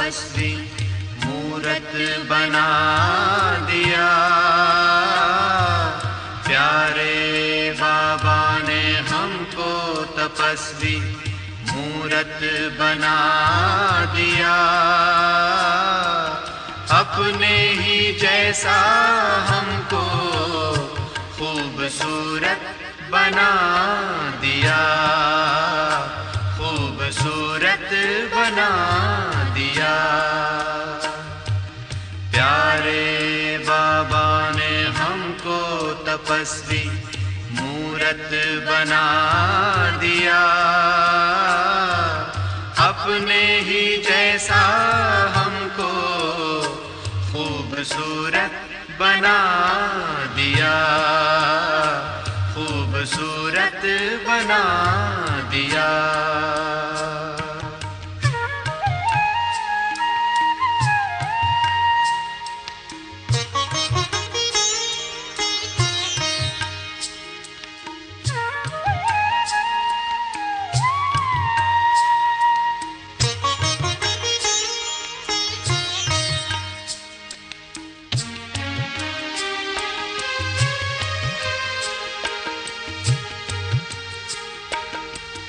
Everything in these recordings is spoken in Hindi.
तपस्वी मूरत बना दिया। प्यारे बाबा ने हमको तपस्वी मूरत बना दिया। अपने ही जैसा हमको खूबसूरत बना दिया, खूबसूरत बना दिया। प्यारे बाबा ने हमको तपस्वी मूरत बना दिया। अपने ही जैसा हमको खूबसूरत बना दिया, खूबसूरत बना दिया।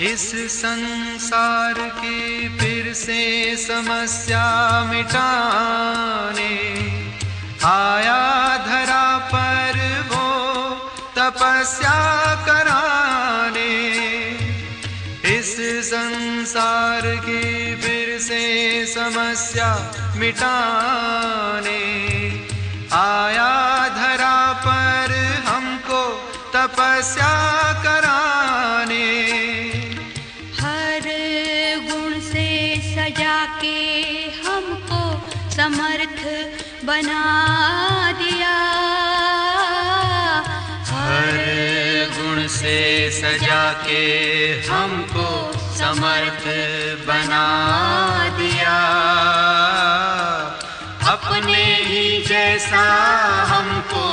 इस संसार की फिर से समस्या मिटाने आया धरा पर वो तपस्या कराने। इस संसार की फिर से समस्या मिटाने आया धरा पर हमको तपस्या कराने। जाके हमको समर्थ बना दिया। हर गुण से सजा के हमको समर्थ बना दिया। अपने ही जैसा हमको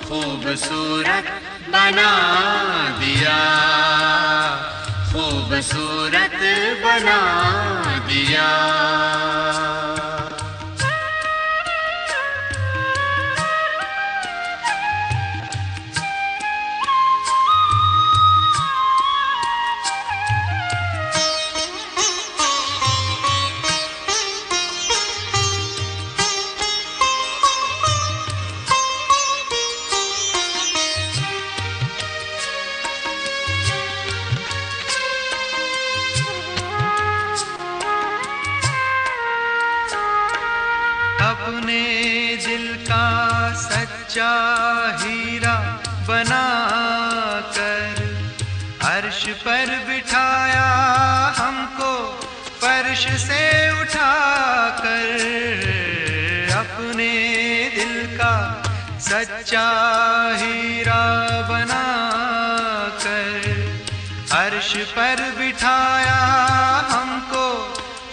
खूबसूरत बना दिया, खूबसूरत बना दिया। अपने दिल का सच्चा हीरा बना कर अर्श पर बिठाया हमको फर्श से उठाकर। अपने दिल का सच्चा हीरा बना कर अर्श पर बिठाया हमको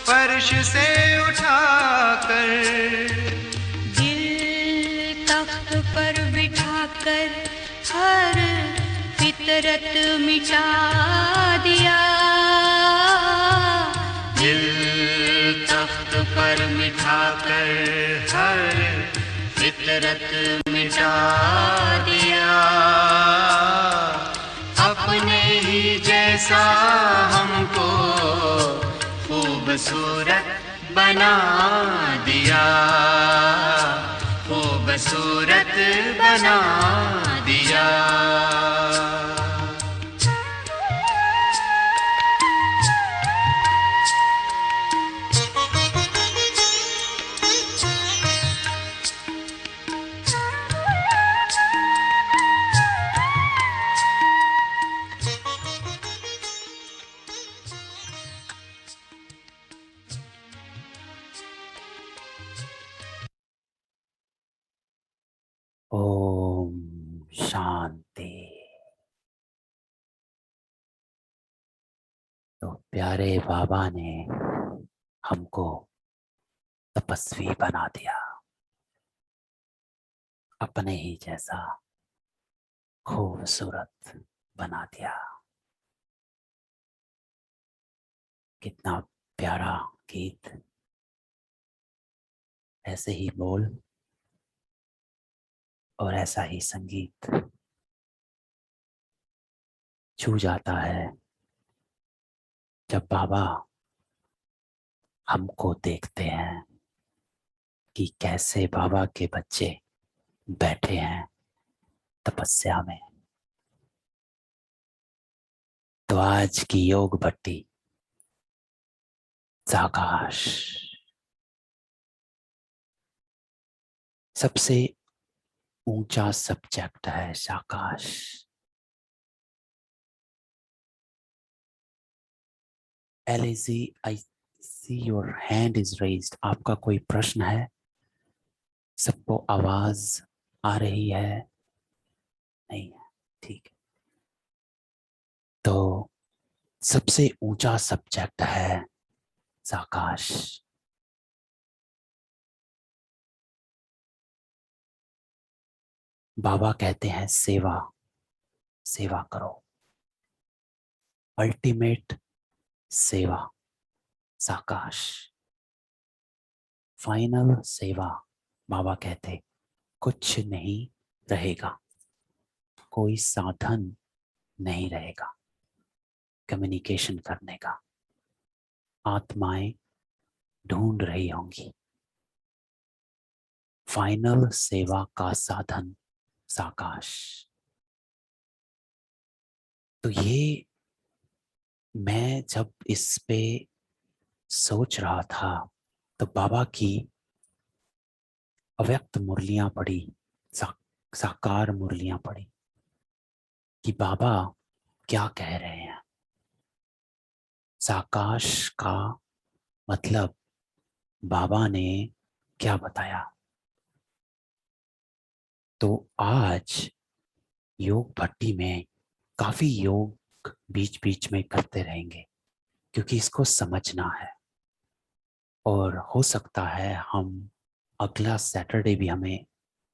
फर्श से उठाकर। पर बिठाकर हर फितरत मिटा दिया। दिल तख्त पर बिठाकर हर फितरत मिटा दिया। अपने ही जैसा हमको खूबसूरत बना दिया, खूबसूरत बना दिया। ओम शांति। तो प्यारे बाबा ने हमको तपस्वी बना दिया, अपने ही जैसा खूबसूरत बना दिया। कितना प्यारा गीत ऐसे ही बोल और ऐसा ही संगीत छू जाता है जब बाबा हमको देखते हैं कि कैसे बाबा के बच्चे बैठे हैं तपस्या में। तो आज की योग भट्टी साकाश सबसे ऊंचा सब्जेक्ट है। साकाश एलिजी, I see your hand is raised. आपका कोई प्रश्न है? सबको आवाज आ रही है? नहीं है, ठीक है। तो सबसे ऊंचा सब्जेक्ट है साकाश। बाबा कहते हैं सेवा, सेवा करो, अल्टीमेट सेवा साकाश, फाइनल सेवा। बाबा कहते कुछ नहीं रहेगा, कोई साधन नहीं रहेगा कम्युनिकेशन करने का। आत्माएं ढूंढ रही होंगी फाइनल सेवा का साधन साकाश। तो ये मैं जब इस पे सोच रहा था तो बाबा की अव्यक्त मुरलियां पड़ी, साकार मुरलियां पड़ी कि बाबा क्या कह रहे हैं। साकाश का मतलब बाबा ने क्या बताया। तो आज योग भट्टी में काफी योग बीच बीच में करते रहेंगे क्योंकि इसको समझना है। और हो सकता है हम अगला सैटरडे भी हमें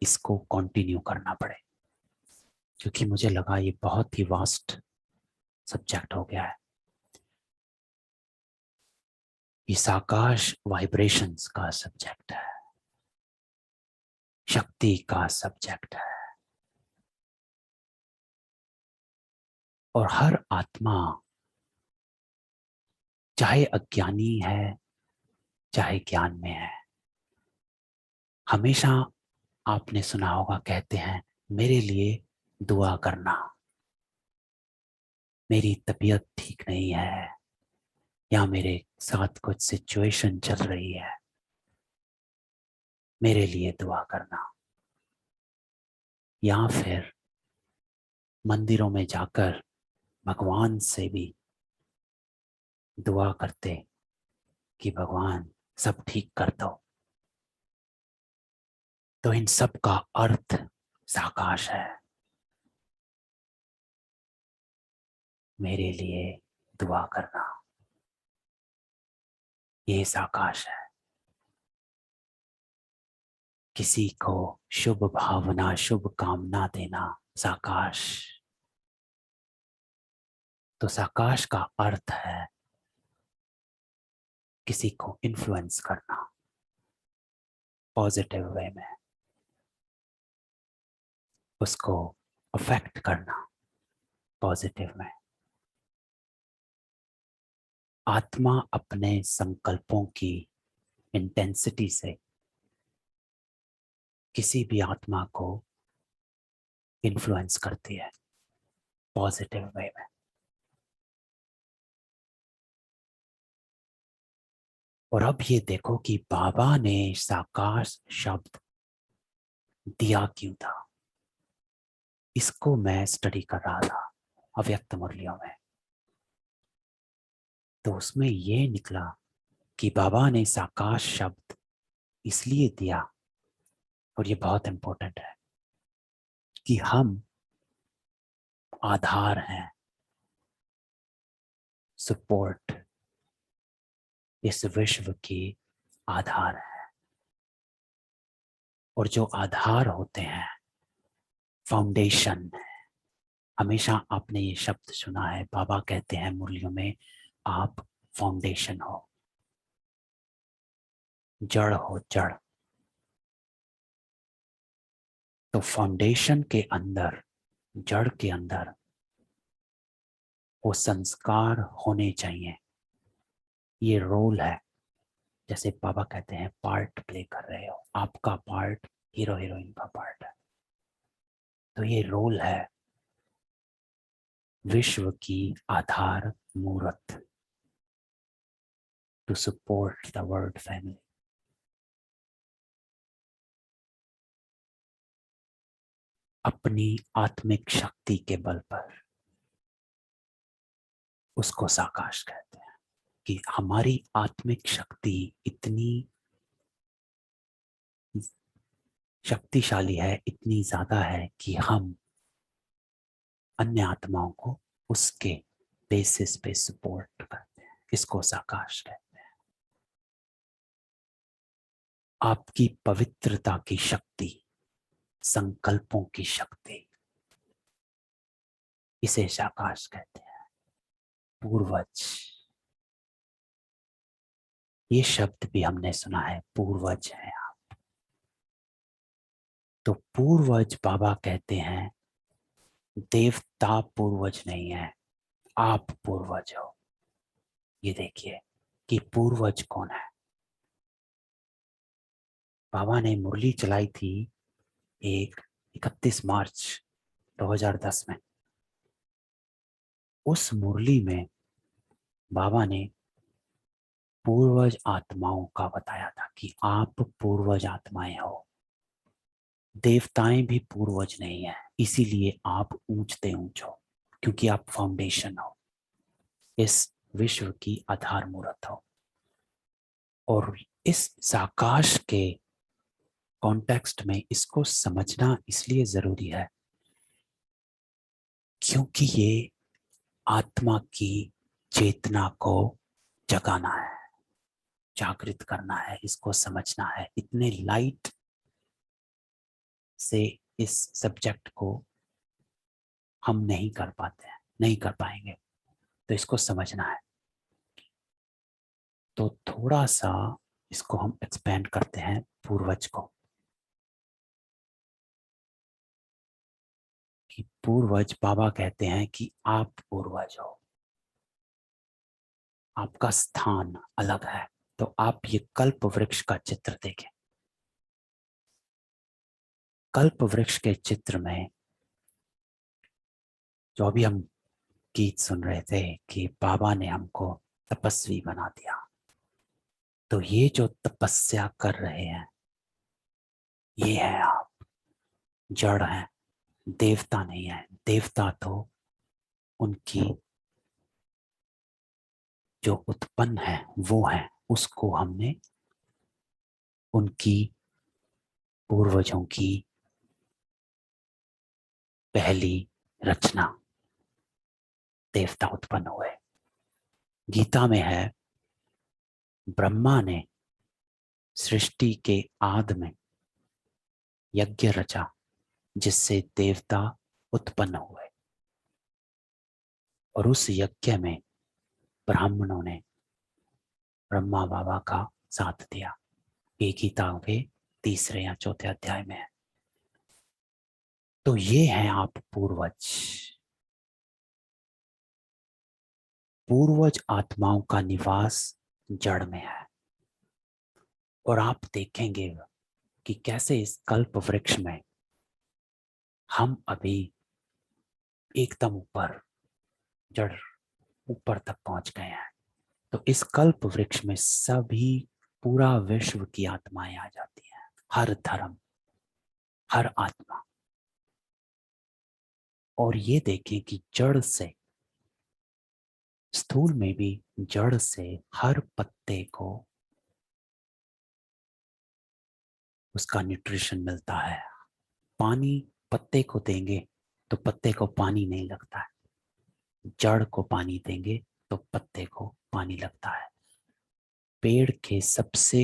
इसको कंटिन्यू करना पड़े क्योंकि मुझे लगा ये बहुत ही वास्ट सब्जेक्ट हो गया है। इस आकाश वाइब्रेशंस का सब्जेक्ट है, शक्ति का सब्जेक्ट है। और हर आत्मा चाहे अज्ञानी है चाहे ज्ञान में है, हमेशा आपने सुना होगा कहते हैं मेरे लिए दुआ करना, मेरी तबीयत ठीक नहीं है या मेरे साथ कुछ सिचुएशन चल रही है, मेरे लिए दुआ करना। या फिर मंदिरों में जाकर भगवान से भी दुआ करते कि भगवान सब ठीक कर दो। तो इन सब का अर्थ साकाश है, मेरे लिए दुआ करना, ये साकाश है। किसी को शुभ भावना शुभ कामना देना साकाश। तो साकाश का अर्थ है किसी को इन्फ्लुएंस करना पॉजिटिव वे में, उसको अफेक्ट करना पॉजिटिव में। आत्मा अपने संकल्पों की इंटेंसिटी से किसी भी आत्मा को इन्फ्लुएंस करती है पॉजिटिव वे में। और अब ये देखो कि बाबा ने साकाश शब्द दिया क्यों था। इसको मैं स्टडी कर रहा था अव्यक्त मुरलियों में, तो उसमें ये निकला कि बाबा ने साकाश शब्द इसलिए दिया, और ये बहुत इंपॉर्टेंट है, कि हम आधार हैं, सपोर्ट इस विश्व की आधार है। और जो आधार होते हैं फाउंडेशन है। हमेशा आपने ये शब्द सुना है, बाबा कहते हैं मुरलियों में आप फाउंडेशन हो, जड़ हो, जड़। तो फाउंडेशन के अंदर, जड़ के अंदर वो संस्कार होने चाहिए। ये रोल है, जैसे बाबा कहते हैं पार्ट प्ले कर रहे हो, आपका पार्ट हीरो हीरोइन का पार्ट है। तो ये रोल है विश्व की आधार मूर्त, to support the world family. अपनी आत्मिक शक्ति के बल पर उसको साकाश कहते हैं कि हमारी आत्मिक शक्ति इतनी शक्तिशाली है, इतनी ज्यादा है कि हम अन्य आत्माओं को उसके बेसिस पे सपोर्ट करते हैं। इसको साकाश कहते हैं। आपकी पवित्रता की शक्ति, संकल्पों की शक्ति, इसे साकाश कहते हैं। पूर्वज, ये शब्द भी हमने सुना है, पूर्वज हैं आप। तो पूर्वज बाबा कहते हैं देवता पूर्वज नहीं है, आप पूर्वज हो। ये देखिए कि पूर्वज कौन है। बाबा ने मुरली चलाई थी एक 31 मार्च 2010 में। उस मुरली में बाबा ने पूर्वज आत्माओं का बताया था कि आप पूर्वज आत्माएं हो। देवताएं भी पूर्वज नहीं है, इसीलिए आप ऊंचते ऊंच हो, क्योंकि आप फाउंडेशन हो, इस विश्व की आधार मूर्त हो। और इस साकाश के कॉन्टेक्स्ट में इसको समझना इसलिए जरूरी है क्योंकि ये आत्मा की चेतना को जगाना है, जागृत करना है, इसको समझना है। इतने लाइट से इस सब्जेक्ट को हम नहीं कर पाते हैं, नहीं कर पाएंगे, तो इसको समझना है। तो थोड़ा सा इसको हम एक्सपेंड करते हैं पूर्वज को, कि पूर्वज बाबा कहते हैं कि आप पूर्वज हो, आपका स्थान अलग है। तो आप ये कल्प वृक्ष का चित्र देखें। कल्प वृक्ष के चित्र में जो अभी हम गीत सुन रहे थे कि बाबा ने हमको तपस्वी बना दिया, तो ये जो तपस्या कर रहे हैं ये है आप, जड़ हैं, देवता नहीं है। देवता तो उनकी जो उत्पन्न है वो है, उसको हमने उनकी पूर्वजों की पहली रचना, देवता उत्पन्न हुए। गीता में है ब्रह्मा ने सृष्टि के आदि में यज्ञ रचा जिससे देवता उत्पन्न हुए, और उस यज्ञ में ब्राह्मणों ने ब्रह्मा बाबा का साथ दिया। ये गीता के 3 या 4 अध्याय में है। तो ये हैं आप पूर्वज। पूर्वज आत्माओं का निवास जड़ में है। और आप देखेंगे कि कैसे इस कल्प वृक्ष में हम अभी एकदम ऊपर, जड़ ऊपर तक पहुंच गए हैं। तो इस कल्प वृक्ष में सभी, पूरा विश्व की आत्माएं आ जाती हैं, हर धर्म, हर आत्मा। और ये देखें कि जड़ से, स्थूल में भी जड़ से हर पत्ते को उसका न्यूट्रिशन मिलता है। पानी पत्ते को देंगे तो पत्ते को पानी नहीं लगता है, जड़ को पानी देंगे तो पत्ते को पानी लगता है। पेड़ के सबसे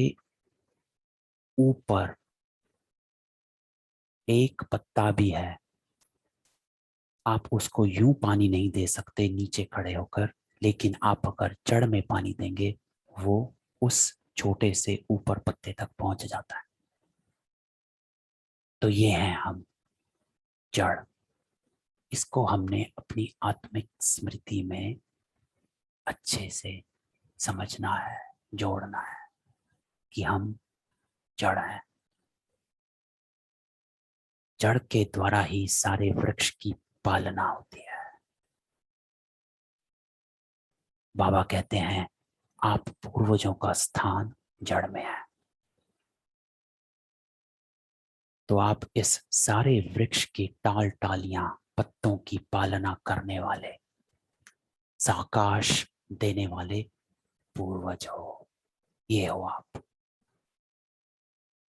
ऊपर एक पत्ता भी है, आप उसको यूं पानी नहीं दे सकते नीचे खड़े होकर, लेकिन आप अगर जड़ में पानी देंगे वो उस छोटे से ऊपर पत्ते तक पहुंच जाता है। तो ये हैं हम, जड़, इसको हमने अपनी आत्मिक स्मृति में अच्छे से समझना है, जोड़ना है कि हम जड़ हैं। जड़ के द्वारा ही सारे वृक्ष की पालना होती है। बाबा कहते हैं आप पूर्वजों का स्थान जड़ में है। तो आप इस सारे वृक्ष की टाल टालियां, पत्तों की पालना करने वाले, साकाश देने वाले पूर्वज हो, ये हो आप।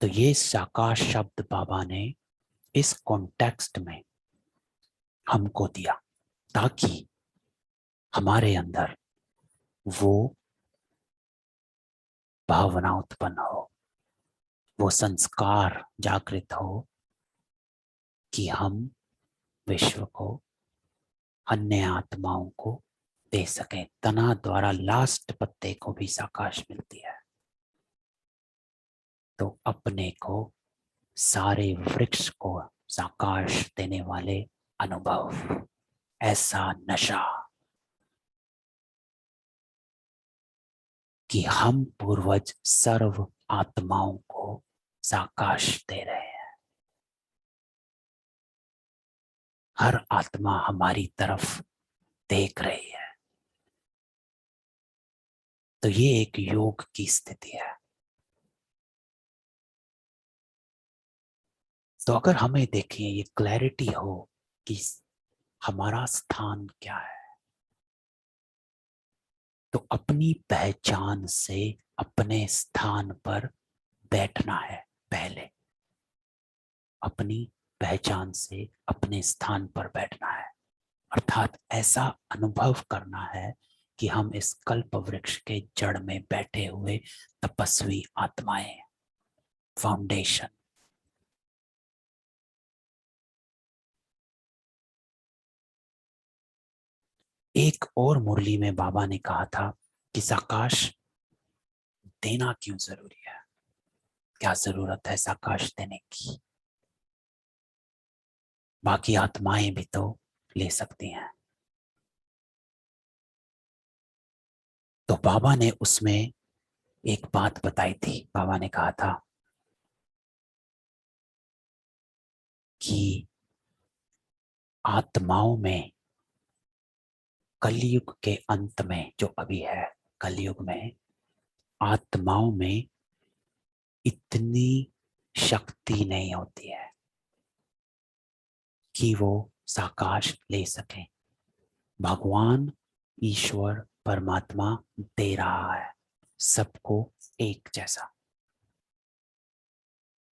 तो ये साकाश शब्द बाबा ने इस कॉन्टेक्स्ट में हमको दिया ताकि हमारे अंदर वो भावना उत्पन्न हो, वो संस्कार जागृत हो कि हम विश्व को, अन्य आत्माओं को दे सकें। तना द्वारा लास्ट पत्ते को भी साकाश मिलती है। तो अपने को, सारे वृक्ष को साकाश देने वाले अनुभव, ऐसा नशा कि हम पूर्वज सर्व आत्माओं को साकाश दे रहे हैं। हर आत्मा हमारी तरफ देख रही है। तो ये एक योग की स्थिति है। तो अगर हमें देखें, ये क्लैरिटी हो कि हमारा स्थान क्या है, तो अपनी पहचान से अपने स्थान पर बैठना है। पहले अपनी पहचान से अपने स्थान पर बैठना है, अर्थात ऐसा अनुभव करना है कि हम इस कल्प वृक्ष के जड़ में बैठे हुए तपस्वी आत्माएं, फाउंडेशन। एक और मुरली में बाबा ने कहा था कि साकाश देना क्यों जरूरी है, क्या जरूरत है साकाश देने की, बाकी आत्माएं भी तो ले सकती हैं। तो बाबा ने उसमें एक बात बताई थी। बाबा ने कहा था कि आत्माओं में कलयुग के अंत में, जो अभी है कलयुग में, आत्माओं में इतनी शक्ति नहीं होती है कि वो साकाश ले सकें। भगवान ईश्वर परमात्मा दे रहा है सबको एक जैसा,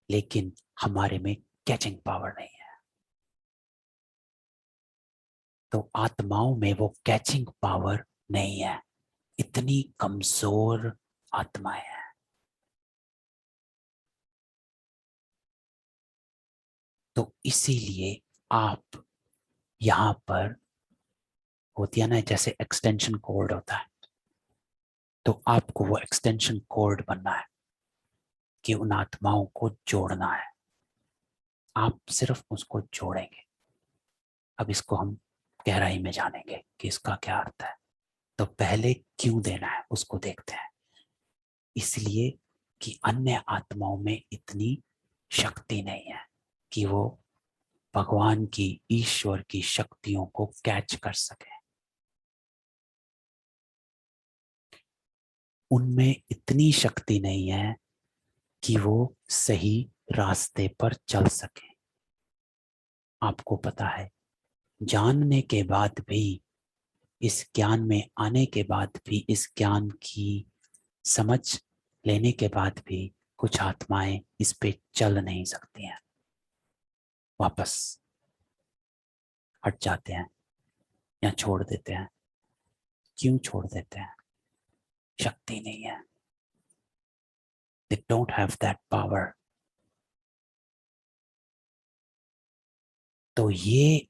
लेकिन हमारे में कैचिंग पावर नहीं है। तो आत्माओं में वो कैचिंग पावर नहीं है, इतनी कमजोर आत्माएं हैं। तो इसीलिए आप यहाँ पर होती है ना, जैसे एक्सटेंशन कोड होता है, तो आपको वो एक्सटेंशन कोड बनना है कि उन आत्माओं को जोड़ना है। आप सिर्फ उसको जोड़ेंगे। अब इसको हम गहराई में जानेंगे कि इसका क्या अर्थ है। तो पहले क्यों देना है उसको देखते हैं। इसलिए कि अन्य आत्माओं में इतनी शक्ति नहीं है कि वो भगवान की, ईश्वर की शक्तियों को कैच कर सके। उनमें इतनी शक्ति नहीं है कि वो सही रास्ते पर चल सके। आपको पता है, जानने के बाद भी, इस ज्ञान में आने के बाद भी, इस ज्ञान की समझ लेने के बाद भी कुछ आत्माएं इस पे चल नहीं सकती हैं, वापस हट जाते हैं या छोड़ देते हैं। क्यों छोड़ देते हैं? शक्ति नहीं है। They don't have that power. तो ये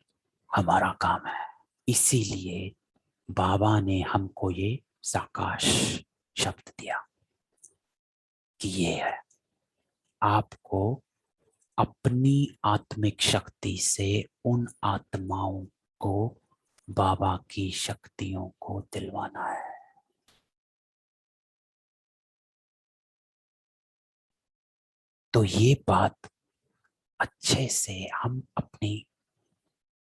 हमारा काम है। इसीलिए बाबा ने हमको ये साकाश शब्द दिया कि ये है, आपको अपनी आत्मिक शक्ति से उन आत्माओं को बाबा की शक्तियों को दिलवाना है। तो ये बात अच्छे से हम अपनी,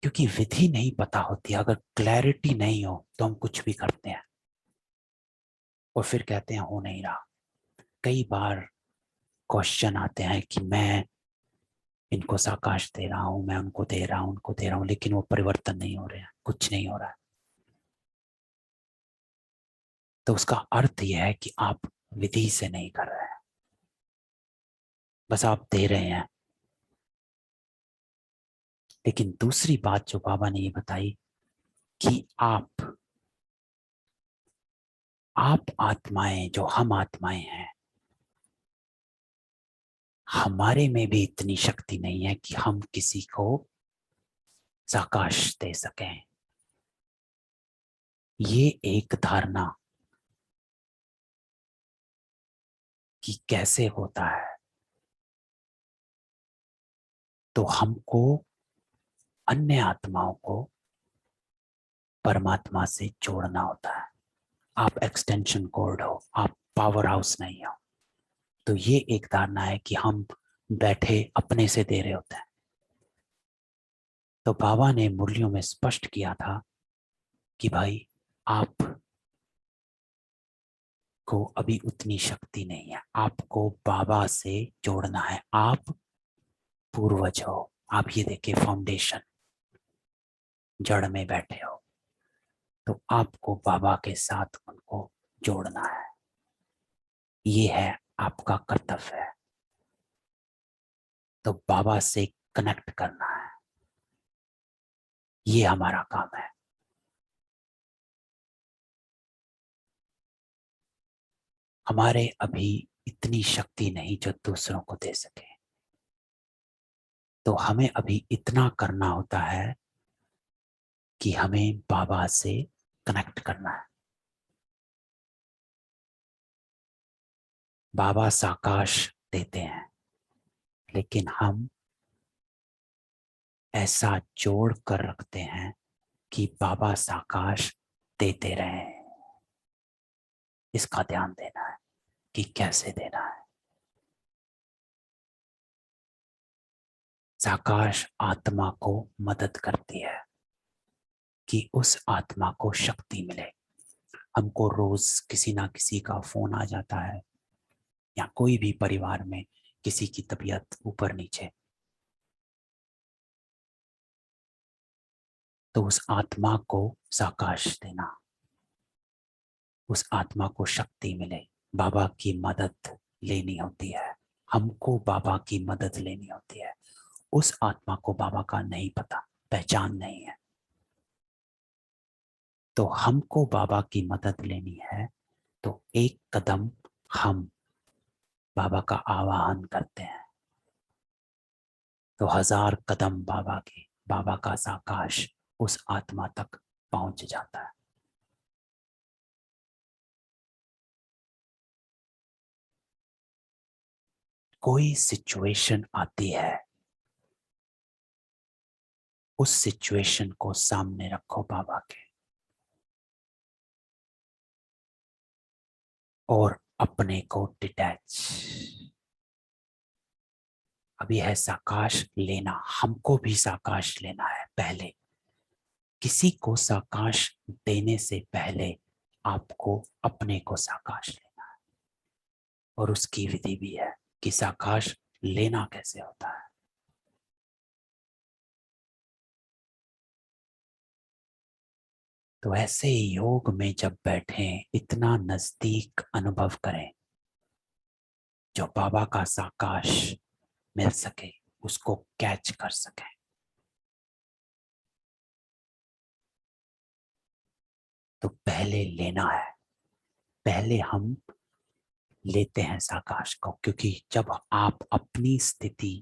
क्योंकि विधि नहीं पता होती, अगर क्लैरिटी नहीं हो तो हम कुछ भी करते हैं और फिर कहते हैं हो नहीं रहा। कई बार क्वेश्चन आते हैं कि मैं इनको साकाश दे रहा हूं, मैं उनको दे रहा हूं, उनको दे रहा हूं, लेकिन वो परिवर्तन नहीं हो रहे हैं, कुछ नहीं हो रहा है। तो उसका अर्थ यह है कि आप विधि से नहीं कर रहे हैं, बस आप दे रहे हैं। लेकिन दूसरी बात जो बाबा ने ये बताई कि आप आत्माएं, जो हम आत्माएं हैं, हमारे में भी इतनी शक्ति नहीं है कि हम किसी को साकाश दे सकें। ये एक धारणा कि कैसे होता है, तो हमको अन्य आत्माओं को परमात्मा से जोड़ना होता है। आप एक्सटेंशन कोड हो, आप पावर हाउस नहीं हो। तो ये एक धारणा है कि हम बैठे अपने से दे रहे होते हैं। तो बाबा ने मुरलियों में स्पष्ट किया था कि भाई आप को अभी उतनी शक्ति नहीं है, आपको बाबा से जोड़ना है। आप पूर्वज हो, आप ये देखिए फाउंडेशन, जड़ में बैठे हो, तो आपको बाबा के साथ उनको जोड़ना है। ये है आपका कर्तव्य है। तो बाबा से कनेक्ट करना है, ये हमारा काम है। हमारे अभी इतनी शक्ति नहीं जो दूसरों को दे सके, तो हमें अभी इतना करना होता है कि हमें बाबा से कनेक्ट करना है। बाबा साकाश देते हैं, लेकिन हम ऐसा जोड़ कर रखते हैं कि बाबा साकाश देते रहे। इसका ध्यान देना है कि कैसे देना है। साकाश आत्मा को मदद करती है कि उस आत्मा को शक्ति मिले। हमको रोज किसी ना किसी का फोन आ जाता है, या कोई भी परिवार में किसी की तबीयत ऊपर नीचे, तो उस आत्मा को साकाश देना, उस आत्मा को शक्ति मिले। बाबा की मदद लेनी होती है, हमको बाबा की मदद लेनी होती है। उस आत्मा को बाबा का नहीं पता, पहचान नहीं है, तो हमको बाबा की मदद लेनी है। तो एक कदम हम बाबा का आवाहन करते हैं, तो 1000 कदम बाबा का साकाश उस आत्मा तक पहुंच जाता है। कोई सिचुएशन आती है, उस सिचुएशन को सामने रखो बाबा के, और अपने को डिटैच। अभी है साकाश लेना, हमको भी साकाश लेना है। पहले किसी को साकाश देने से पहले आपको अपने को साकाश लेना है, और उसकी विधि भी है कि साकाश लेना कैसे होता है। तो ऐसे योग में जब बैठें, इतना नजदीक अनुभव करें, जो बाबा का साकाश मिल सके, उसको कैच कर सके। तो पहले लेना है, पहले हम लेते हैं साकाश को, क्योंकि जब आप अपनी स्थिति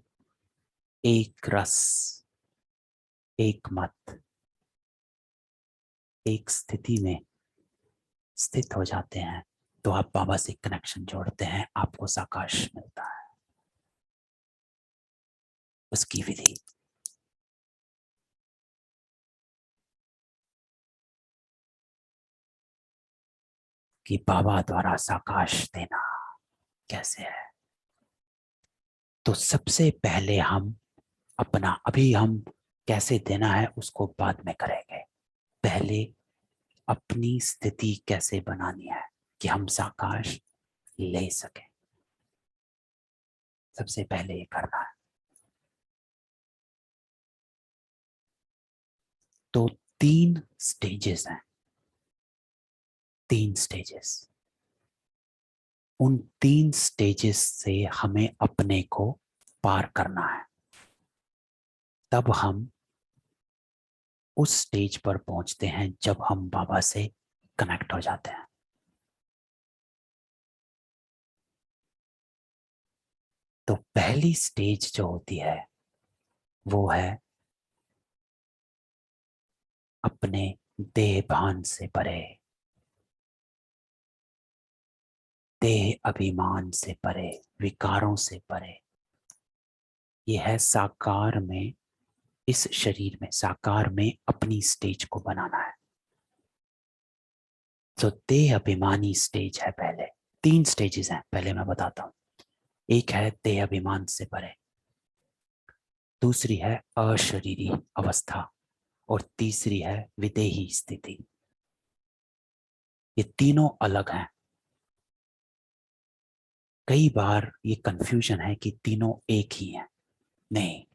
एक रस, एक मत, एक स्थिति में स्थित हो जाते हैं, तो आप बाबा से कनेक्शन जोड़ते हैं, आपको साकाश मिलता है। उसकी विधि। कि बाबा द्वारा साकाश देना कैसे है। तो सबसे पहले हम अपना, अभी हम कैसे देना है उसको बाद में करेंगे, पहले अपनी स्थिति कैसे बनानी है कि हम साकाश ले सकें, सबसे पहले ये करना है। तो 3 स्टेजेस हैं, 3 स्टेजेस। उन 3 स्टेजेस से हमें अपने को पार करना है, तब हम उस स्टेज पर पहुंचते हैं जब हम बाबा से कनेक्ट हो जाते हैं। तो पहली स्टेज जो होती है वो है अपने देह भान से परे, देह अभिमान से परे, विकारों से परे। यह है साकार में, इस शरीर में साकार में अपनी स्टेज को बनाना है। तो देह अभिमानी स्टेज है पहले। 3 स्टेजेस हैं, पहले मैं बताता हूं। एक है देह अभिमान से परे, दूसरी है अशरीरी अवस्था, और तीसरी है विदेही स्थिति। ये तीनों अलग हैं। कई बार ये कंफ्यूजन है कि तीनों एक ही हैं। नहीं,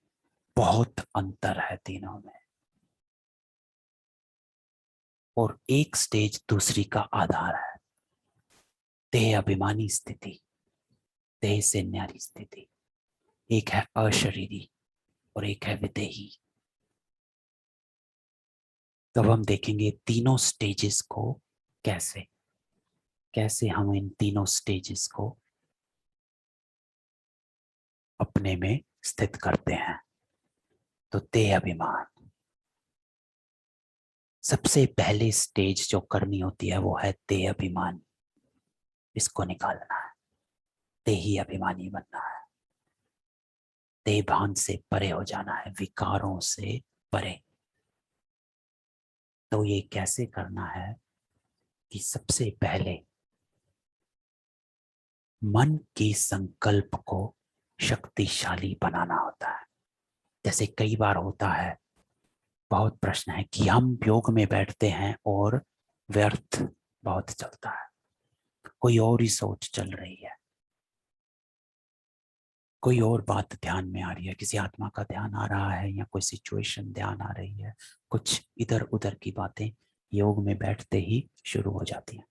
बहुत अंतर है तीनों में, और एक स्टेज दूसरी का आधार है। देह अभिमानी स्थिति, देह से न्यारी स्थिति, एक है अशरीरी और एक है विदेही। तब हम देखेंगे तीनों स्टेजेस को कैसे कैसे हम इन तीनों स्टेजेस को अपने में स्थित करते हैं। तो देह अभिमान, सबसे पहले स्टेज जो करनी होती है वो है देह अभिमान। इसको निकालना है, देही अभिमानी बनना है, देह भान से परे हो जाना है, विकारों से परे। तो ये कैसे करना है कि सबसे पहले मन के संकल्प को शक्तिशाली बनाना होता है। जैसे कई बार होता है, बहुत प्रश्न है कि हम योग में बैठते हैं और व्यर्थ बहुत चलता है, कोई और ही सोच चल रही है, कोई और बात ध्यान में आ रही है, किसी आत्मा का ध्यान आ रहा है या कोई सिचुएशन ध्यान आ रही है, कुछ इधर उधर की बातें योग में बैठते ही शुरू हो जाती हैं।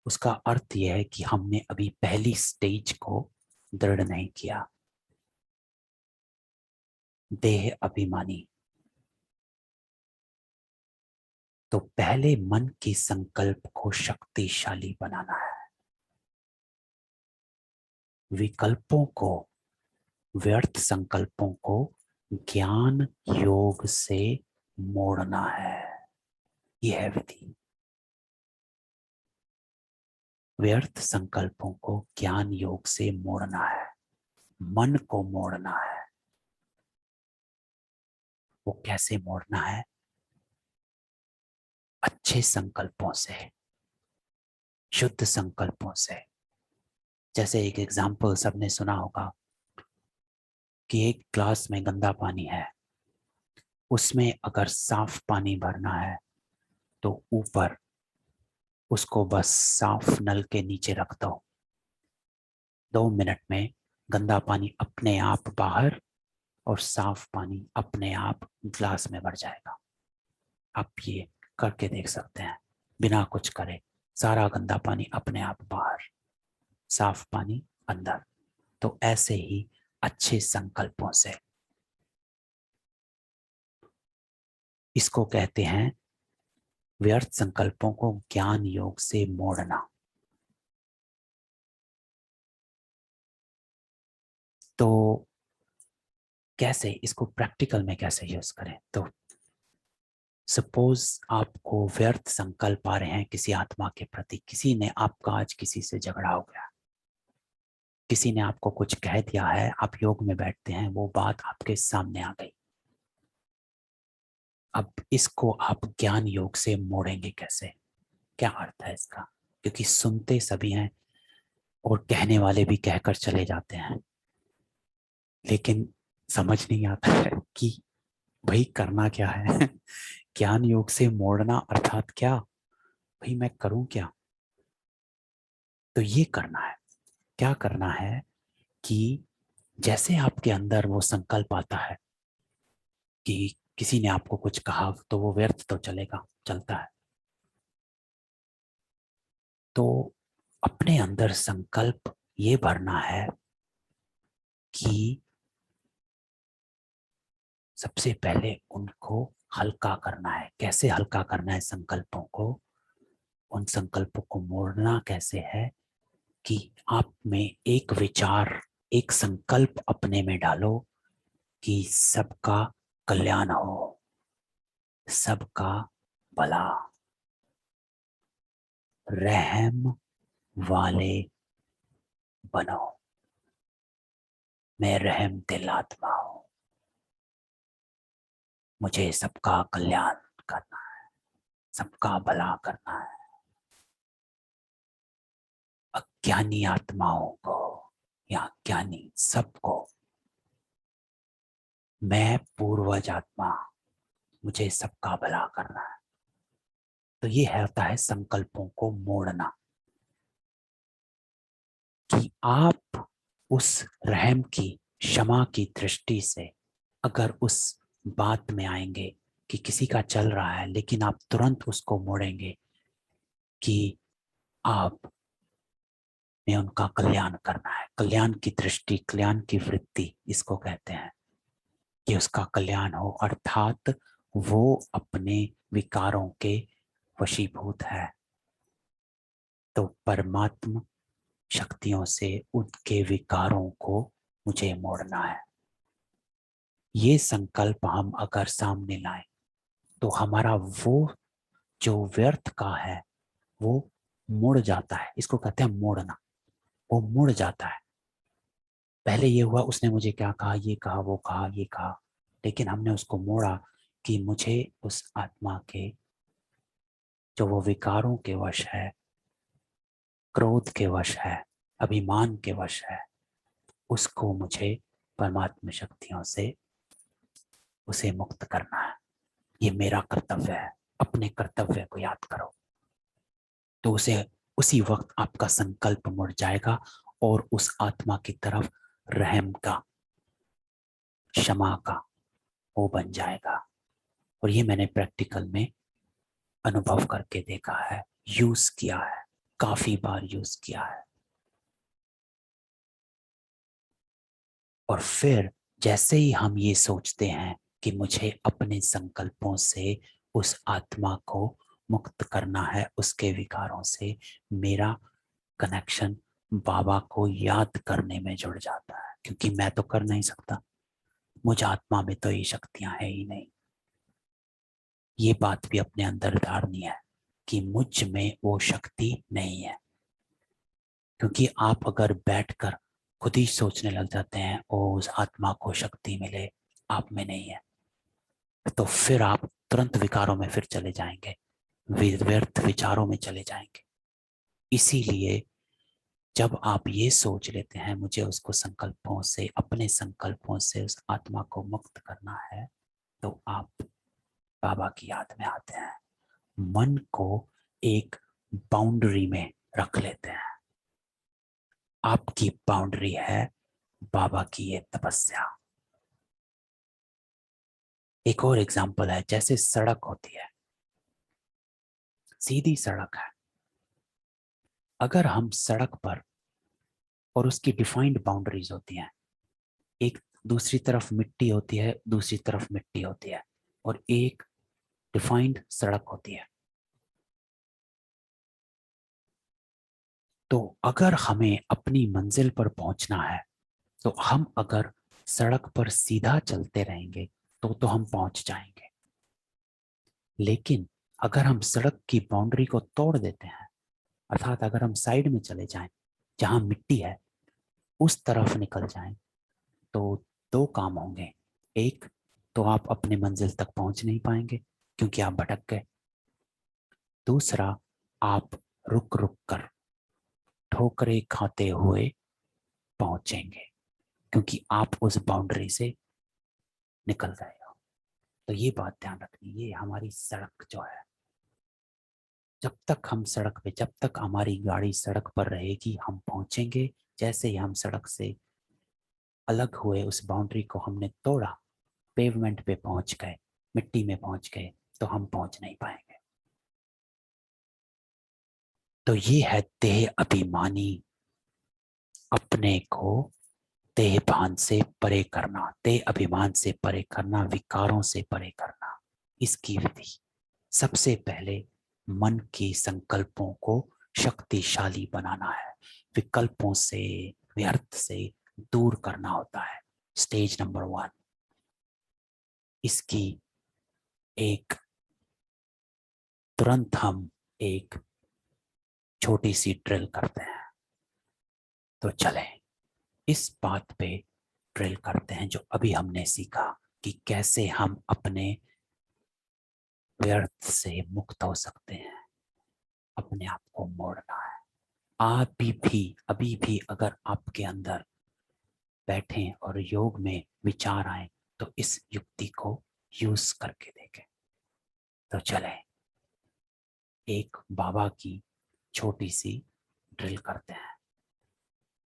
उसका अर्थ यह है कि हमने अभी पहली स्टेज को दृढ़ नहीं किया, देह अभिमानी। तो पहले मन के संकल्प को शक्तिशाली बनाना है, विकल्पों को, व्यर्थ संकल्पों को ज्ञान योग से मोड़ना है। यह है विधि। व्यर्थ संकल्पों को ज्ञान योग से मोड़ना है, मन को मोड़ना है। वो कैसे मोड़ना है? अच्छे संकल्पों से, शुद्ध संकल्पों से। जैसे एक एग्जाम्पल सबने सुना होगा कि एक ग्लास में गंदा पानी है, उसमें अगर साफ पानी भरना है तो ऊपर उसको बस साफ नल के नीचे रख दो, 2 मिनट में गंदा पानी अपने आप बाहर और साफ पानी अपने आप ग्लास में भर जाएगा। आप ये करके देख सकते हैं, बिना कुछ करे सारा गंदा पानी अपने आप बाहर, साफ पानी अंदर। तो ऐसे ही अच्छे संकल्पों से, इसको कहते हैं व्यर्थ संकल्पों को ज्ञान योग से मोड़ना। तो कैसे इसको प्रैक्टिकल में कैसे यूज करें? तो सपोज आपको व्यर्थ संकल्प आ रहे हैं किसी आत्मा के प्रति, किसी ने आपका आज किसी से झगड़ा हो गया, किसी ने आपको कुछ कह दिया है, आप योग में बैठते हैं, वो बात आपके सामने आ गई। अब इसको आप ज्ञान योग से मोड़ेंगे कैसे? क्या अर्थ है इसका? क्योंकि सुनते सभी हैं और कहने वाले भी कहकर चले जाते हैं, लेकिन समझ नहीं आता है कि भाई करना क्या है। ज्ञान योग से मोड़ना अर्थात क्या? भाई मैं करूं क्या? तो ये करना है। क्या करना है कि जैसे आपके अंदर वो संकल्प आता है कि किसी ने आपको कुछ कहा, तो वो व्यर्थ तो चलता है। तो अपने अंदर संकल्प ये भरना है कि सबसे पहले उनको हल्का करना है। कैसे हल्का करना है संकल्पों को? उन संकल्पों को मोड़ना कैसे है कि आप में एक विचार, एक संकल्प अपने में डालो कि सबका कल्याण हो, सबका भला, रहम वाले बनो। मैं रहम दिल आत्मा हूं, मुझे सबका कल्याण करना है, सबका भला करना है। अज्ञानी आत्माओं को या ज्ञानी सबको मैं पूर्वज आत्मा, मुझे सबका भला करना है। तो ये होता है संकल्पों को मोड़ना, कि आप उस रहम की, क्षमा की दृष्टि से अगर उस बात में आएंगे कि किसी का चल रहा है, लेकिन आप तुरंत उसको मोड़ेंगे कि आप ने उनका कल्याण करना है। कल्याण की दृष्टि, कल्याण की वृत्ति इसको कहते हैं, कि उसका कल्याण हो, अर्थात वो अपने विकारों के वशीभूत है। तो परमात्मा शक्तियों से उनके विकारों को मुझे मोड़ना है। ये संकल्प हम अगर सामने लाएं तो हमारा वो जो व्यर्थ का है वो मुड़ जाता है। इसको कहते हैं मोड़ना। वो मुड़ जाता है। पहले ये हुआ, उसने मुझे क्या कहा, ये कहा, वो कहा, ये कहा, लेकिन हमने उसको मोड़ा कि मुझे उस आत्मा के जो वो विकारों के वश है, क्रोध के वश है, अभिमान के वश है, उसको मुझे परमात्मा शक्तियों से उसे मुक्त करना है। ये मेरा कर्तव्य है। अपने कर्तव्य को याद करो, तो उसे उसी वक्त आपका संकल्प मुड़ जाएगा और उस आत्मा की तरफ रहम का, क्षमा का वो बन जाएगा। और ये मैंने प्रैक्टिकल में अनुभव करके देखा है, यूज किया है, काफी बार यूज किया है। और फिर जैसे ही हम ये सोचते हैं कि मुझे अपने संकल्पों से उस आत्मा को मुक्त करना है, उसके विकारों से, मेरा कनेक्शन बाबा को याद करने में जुड़ जाता है। क्योंकि मैं तो कर नहीं सकता, मुझ आत्मा में तो ये शक्तियां है ही नहीं। ये बात भी अपने अंदर धारनी है कि मुझ में वो शक्ति नहीं है। क्योंकि आप अगर बैठकर खुद ही सोचने लग जाते हैं ओ उस आत्मा को शक्ति मिले, आप में नहीं है, तो फिर आप तुरंत विकारों में फिर चले जाएंगे, व्यर्थ विचारों में चले जाएंगे। इसीलिए जब आप ये सोच लेते हैं मुझे उसको संकल्पों से, अपने संकल्पों से उस आत्मा को मुक्त करना है, तो आप बाबा की याद में आते हैं। मन को एक बाउंड्री में रख लेते हैं। आपकी बाउंड्री है बाबा की ये तपस्या। एक और एग्जांपल है, जैसे सड़क होती है, सीधी सड़क है। अगर हम सड़क पर, और उसकी डिफाइंड बाउंड्रीज होती हैं, एक दूसरी तरफ मिट्टी होती है, दूसरी तरफ मिट्टी होती है, और एक डिफाइंड सड़क होती है। तो अगर हमें अपनी मंजिल पर पहुंचना है, तो हम अगर सड़क पर सीधा चलते रहेंगे तो हम पहुंच जाएंगे। लेकिन अगर हम सड़क की बाउंड्री को तोड़ देते हैं, अर्थात अगर हम साइड में चले जाएं जहां मिट्टी है, उस तरफ निकल जाएं तो दो काम होंगे। एक तो आप अपने मंजिल तक पहुंच नहीं पाएंगे क्योंकि आप भटक गए। दूसरा, आप रुक रुक कर ठोकरें खाते हुए पहुंचेंगे क्योंकि आप उस बाउंड्री से निकल गए हो। तो ये बात ध्यान रखनी, ये हमारी सड़क जो है, जब तक हम सड़क पे, जब तक हमारी गाड़ी सड़क पर रहेगी हम पहुंचेंगे। जैसे ही हम सड़क से अलग हुए, उस बाउंड्री को हमने तोड़ा, पेवमेंट पे पहुंच गए, मिट्टी में पहुंच गए, तो हम पहुंच नहीं पाएंगे। तो ये है देह अभिमानी, अपने को देह भान से परे करना, देह अभिमान से परे करना, विकारों से परे करना। इसकी विधि सबसे पहले मन के संकल्पों को शक्तिशाली बनाना है, विकल्पों से, व्यर्थ से दूर करना होता है। Stage number 1। इसकी एक तुरंत हम एक छोटी सी ड्रिल करते हैं। तो चलें इस बात पे ड्रिल करते हैं जो अभी हमने सीखा कि कैसे हम अपने व्यर्थ से मुक्त हो सकते हैं। अपने आप को मोड़ना है। आप भी अभी भी अगर आपके अंदर बैठें और योग में विचार आए तो इस युक्ति को यूज करके देखें। तो चलें एक बाबा की छोटी सी ड्रिल करते हैं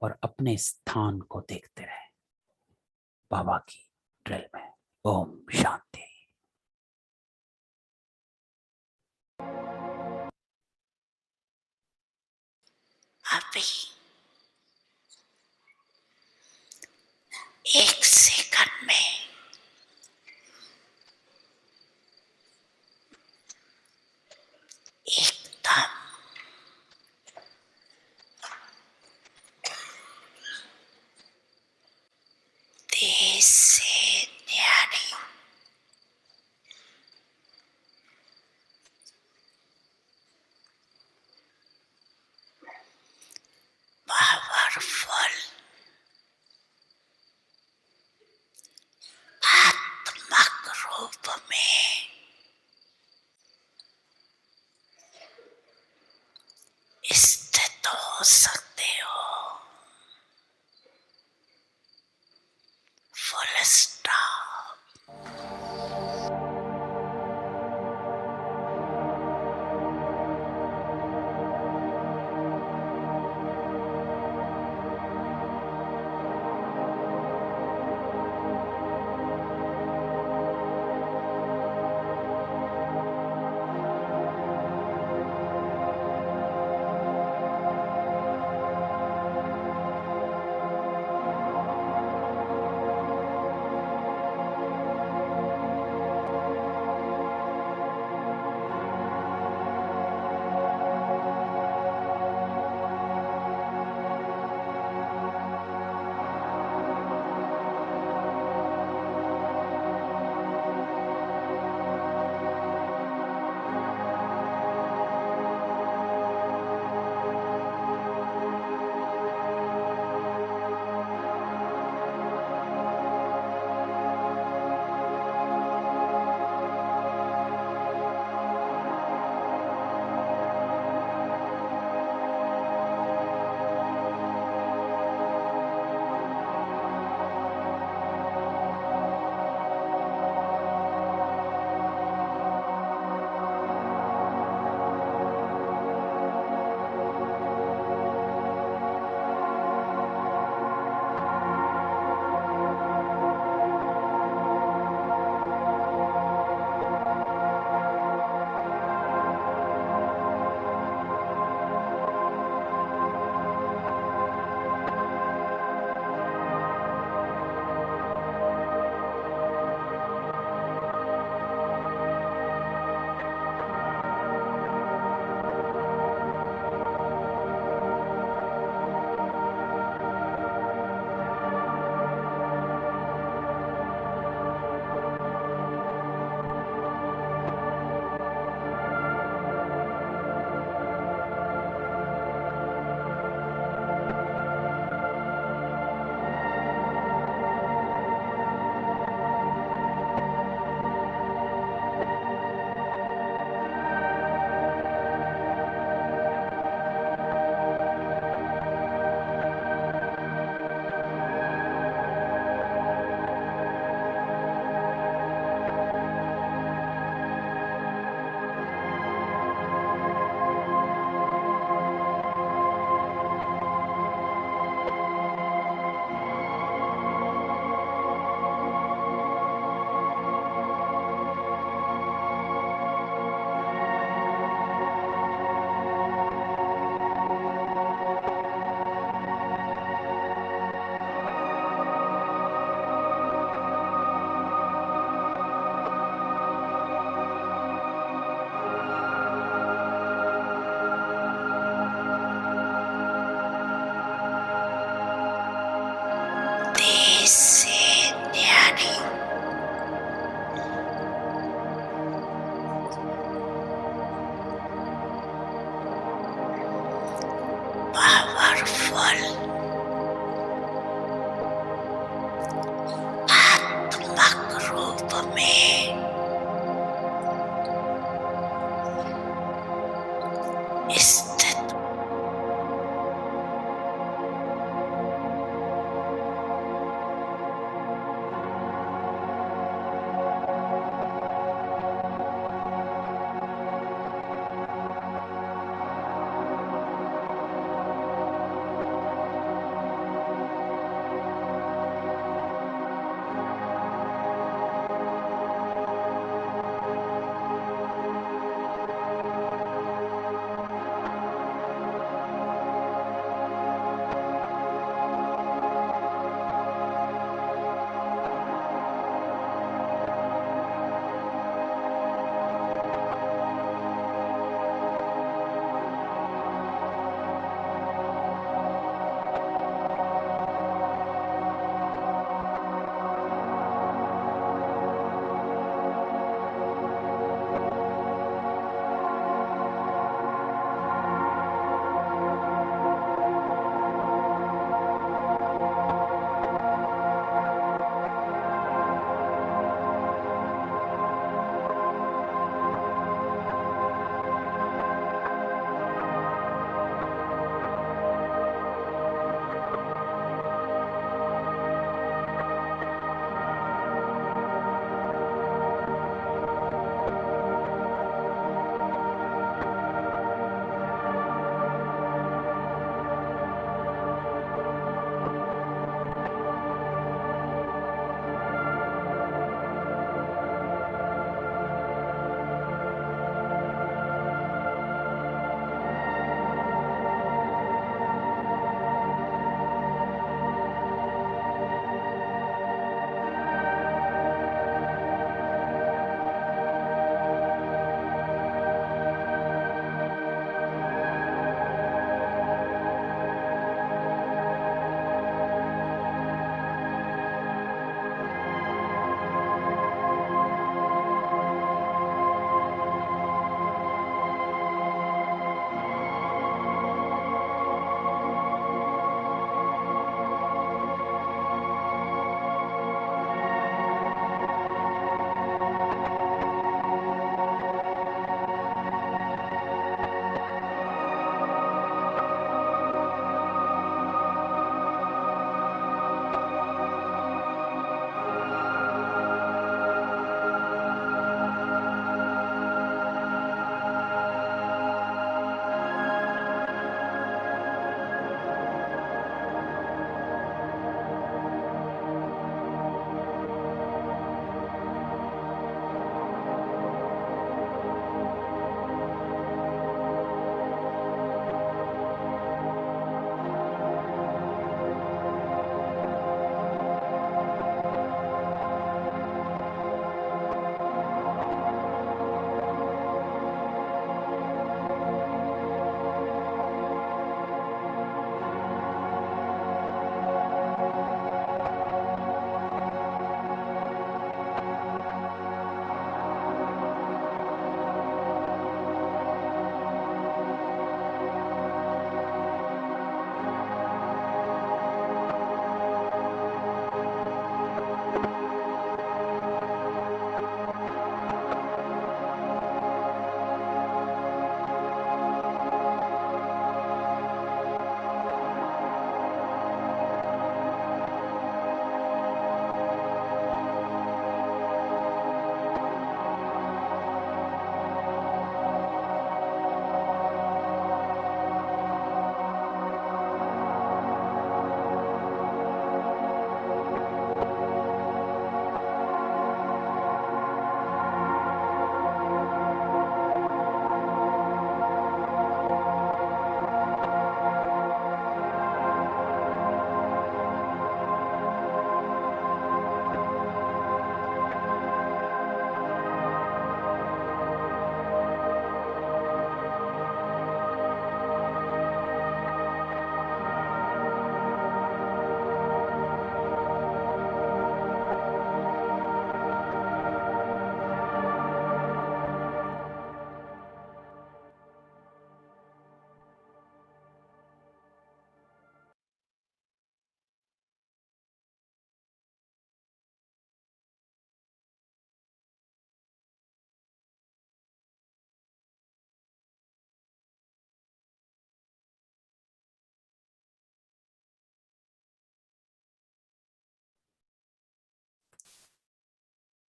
और अपने स्थान को देखते रहें बाबा की ड्रिल में। ओम शांति। अभी 1 सेकंड में एकदम देह से न्यारी पावरफुल आत्मक रूप में स्थित हो सकते हो। Full stop. पावरफुल आत्मक रूप में स्थित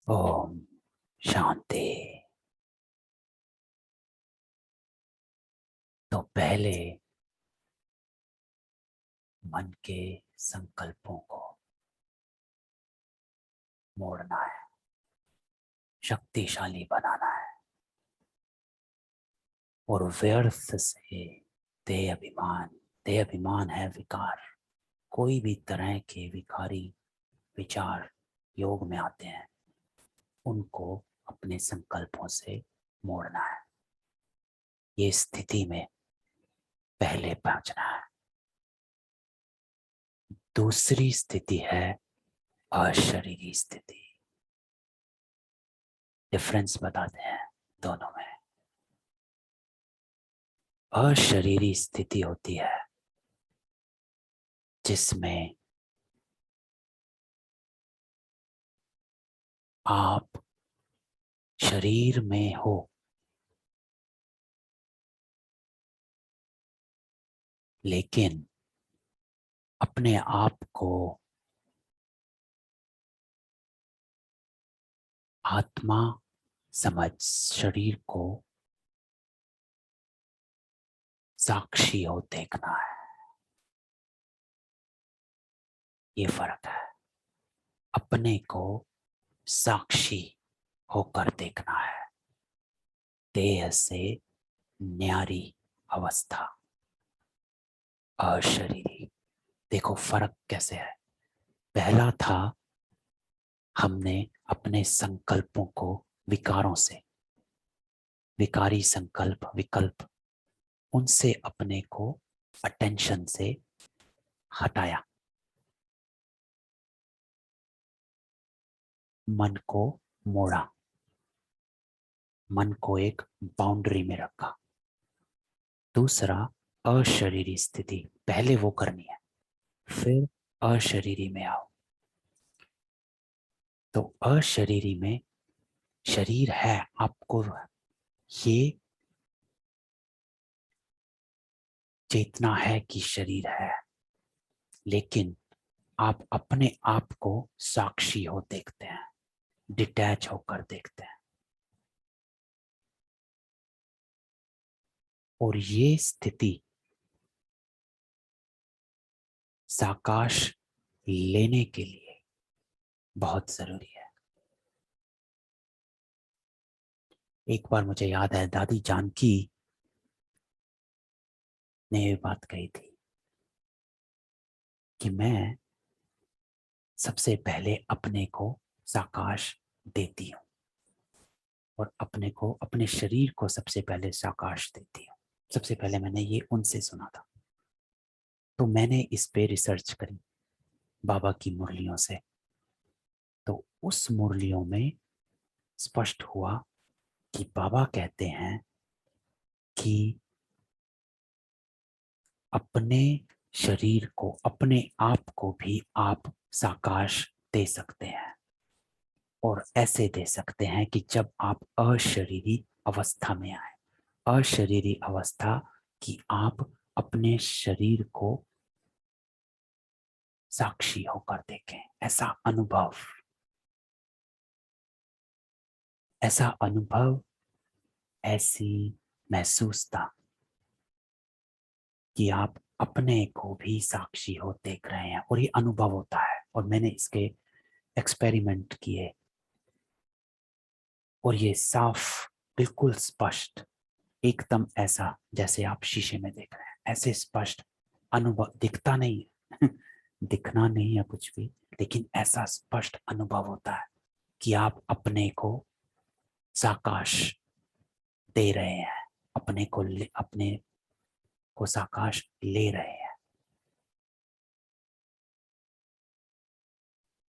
ओम शांति। तो पहले मन के संकल्पों को मोड़ना है, शक्तिशाली बनाना है और व्यर्थ से देह अभिमान है विकार। कोई भी तरह के विकारी विचार योग में आते हैं, उनको अपने संकल्पों से मोड़ना है। ये स्थिति में पहले पहुंचना है। दूसरी स्थिति है अशरीरी स्थिति। डिफरेंस बताते हैं दोनों में। अशरीरी स्थिति होती है जिसमें आप शरीर में हो, लेकिन अपने आप को आत्मा समझ, शरीर को साक्षी हो देखना है। ये फर्क है। अपने को साक्षी होकर देखना है, देह से न्यारी अवस्था, अशरीरी। देखो फर्क कैसे है। पहला था हमने अपने संकल्पों को विकारों से, विकारी संकल्प विकल्प, उनसे अपने को अटेंशन से हटाया, मन को मोड़ा, मन को एक बाउंड्री में रखा। दूसरा अशरीरी स्थिति, पहले वो करनी है, फिर अशरीरी में आओ। तो अशरीरी में शरीर है, आपको ये चेतना है कि शरीर है, लेकिन आप अपने आप को साक्षी हो देखते हैं, डिटैच होकर देखते हैं। और ये स्थिति साकाश लेने के लिए बहुत जरूरी है। एक बार मुझे याद है दादी जानकी ने ये बात कही थी कि मैं सबसे पहले अपने को साकाश देती हूँ और अपने को, अपने शरीर को सबसे पहले साकाश देती हूँ। सबसे पहले मैंने ये उनसे सुना था। तो मैंने इस पे रिसर्च करी बाबा की मुरलियों से। तो उस मुरलियों में स्पष्ट हुआ कि बाबा कहते हैं कि अपने शरीर को, अपने आप को भी आप साकाश दे सकते हैं, और ऐसे दे सकते हैं कि जब आप अशरीरी अवस्था में आए। अशरीरी अवस्था कि आप अपने शरीर को साक्षी होकर देखें। ऐसा अनुभव, ऐसी महसूसता कि आप अपने को भी साक्षी हो देख रहे हैं, और ये अनुभव होता है। और मैंने इसके एक्सपेरिमेंट किए और ये साफ, बिल्कुल स्पष्ट, एकदम ऐसा जैसे आप शीशे में देख रहे हैं, ऐसे स्पष्ट अनुभव। दिखता नहीं है दिखना नहीं है कुछ भी, लेकिन ऐसा स्पष्ट अनुभव होता है कि आप अपने को साकाश दे रहे हैं, अपने को साकाश ले रहे हैं।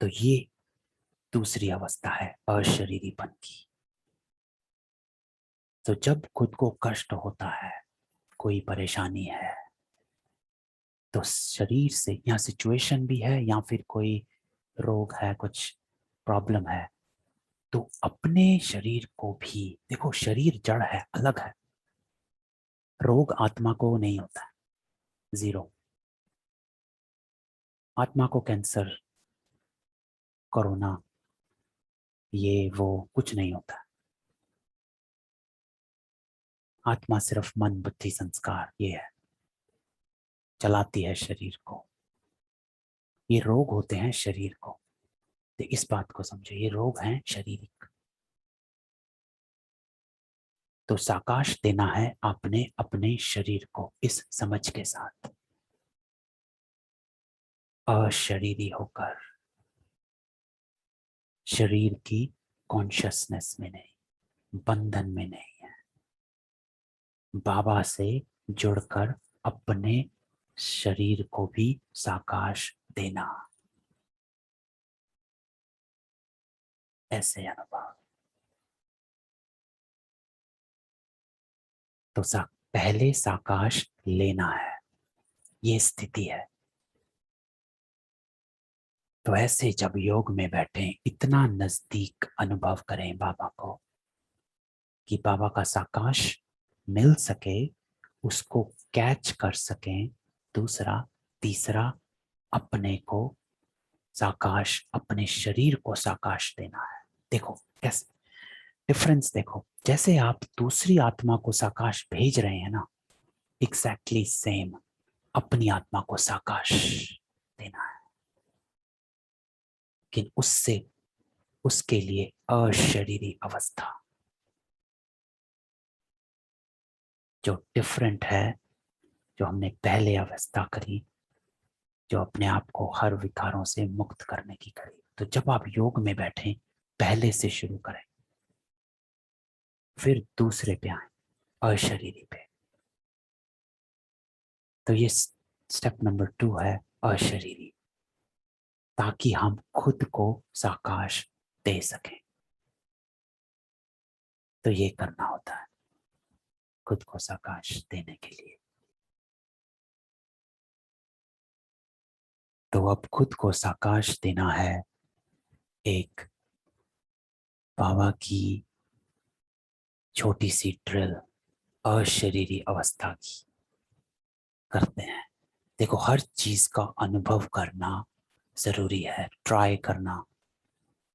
तो ये दूसरी अवस्था है अशरीरीपन की। तो जब खुद को कष्ट होता है, कोई परेशानी है, तो शरीर से, या सिचुएशन भी है या फिर कोई रोग है, कुछ प्रॉब्लम है, तो अपने शरीर को भी देखो। शरीर जड़ है, अलग है। रोग आत्मा को नहीं होता है, जीरो। आत्मा को कैंसर, कोरोना ये वो कुछ नहीं होता। आत्मा सिर्फ मन बुद्धि संस्कार ये है, चलाती है शरीर को। ये रोग होते हैं शरीर को, तो इस बात को समझो, ये रोग हैं शारीरिक। तो साकाश देना है आपने अपने शरीर को इस समझ के साथ, अशरीरी होकर, शरीर की कॉन्शियसनेस में नहीं, बंधन में नहीं है, बाबा से जुड़कर अपने शरीर को भी साकाश देना, ऐसे अनुभव। तो पहले साकाश लेना है, ये स्थिति है। तो ऐसे जब योग में बैठे इतना नजदीक अनुभव करें बाबा को कि बाबा का साकाश मिल सके, उसको कैच कर सकें। दूसरा, तीसरा, अपने को साकाश, अपने शरीर को साकाश देना है। देखो कैसे डिफरेंस, देखो जैसे आप दूसरी आत्मा को साकाश भेज रहे हैं ना, एग्जैक्टली सेम अपनी आत्मा को साकाश देना है, लेकिन उससे उसके लिए अशरीरी अवस्था जो डिफरेंट है, जो हमने पहले अवस्था करी, जो अपने आप को हर विकारों से मुक्त करने की करी। तो जब आप योग में बैठे पहले से शुरू करें, फिर दूसरे पे आए, अशरीरी पे। तो ये स्टेप नंबर 2 है, अशरीरी, ताकि हम खुद को साकाश दे सकें। तो ये करना होता है खुद को साकाश देने के लिए। तो अब खुद को साकाश देना है एक बाबा की छोटी सी ड्रिल, अशरीरी अवस्था की करते हैं। देखो हर चीज का अनुभव करना जरूरी है, ट्राई करना,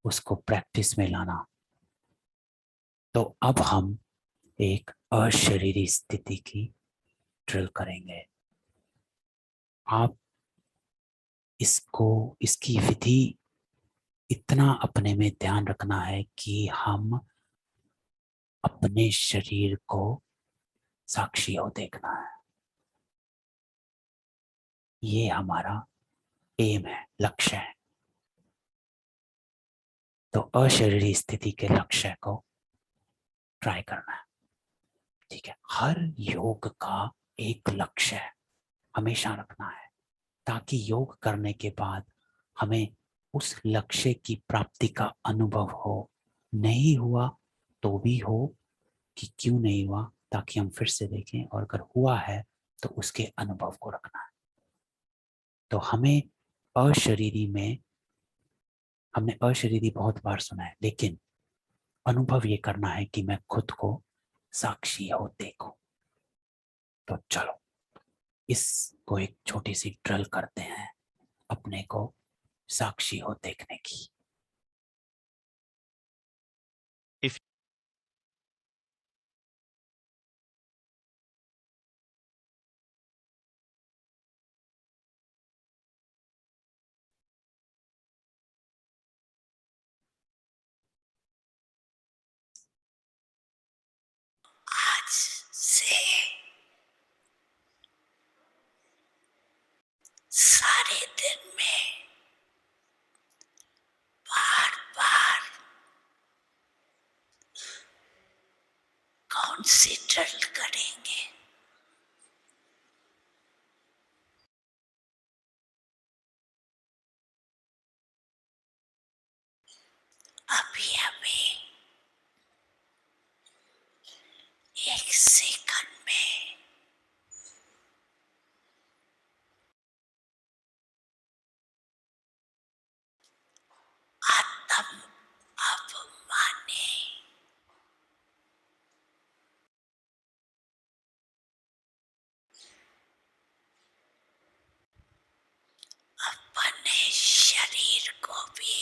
उसको प्रैक्टिस में लाना। तो अब हम एक अशरीरी स्थिति की ड्रिल करेंगे। आप इसको, इसकी विधि इतना अपने में ध्यान रखना है कि हम अपने शरीर को साक्षी हो देखना है। ये हमारा एम है, लक्ष्य है। तो अशरीरी स्थिति के लक्ष्य को ट्राई करना है, ठीक है। हर योग का एक लक्ष्य है, हमेशा रखना है, ताकि योग करने के बाद हमें उस लक्ष्य की प्राप्ति का अनुभव हो। नहीं हुआ तो भी हो कि क्यों नहीं हुआ, ताकि हम फिर से देखें, और अगर हुआ है तो उसके अनुभव को रखना है। तो हमें अशरीरी में, हमने अशरीरी बहुत बार सुना है, लेकिन अनुभव ये करना है कि मैं खुद को साक्षी हो देखूं। तो चलो इसको एक छोटी सी ड्रिल करते हैं, अपने को साक्षी हो देखने की। आज से सारे दिन में बार बार कौन सी ड्रिल करेंगे? अभी अभी 1 सेकंड में आत्म अभिमानी अपने शरीर को भी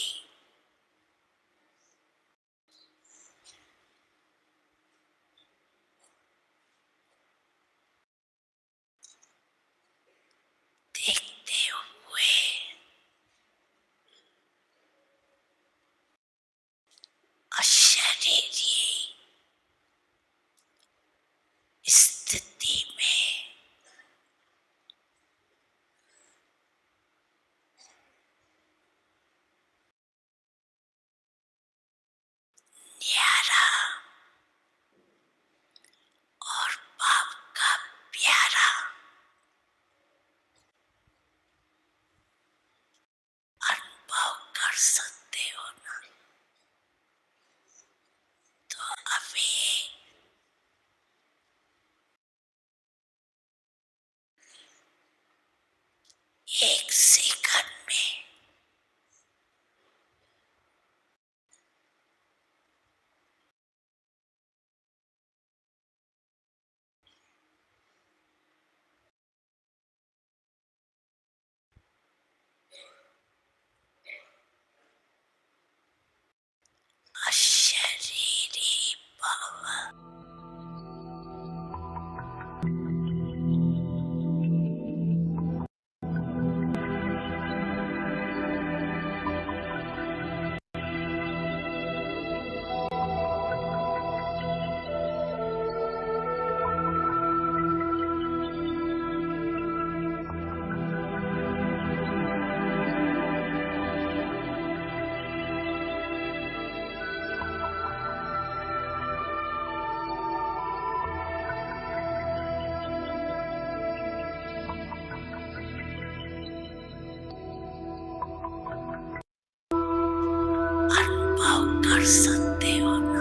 कर सकते हो ना।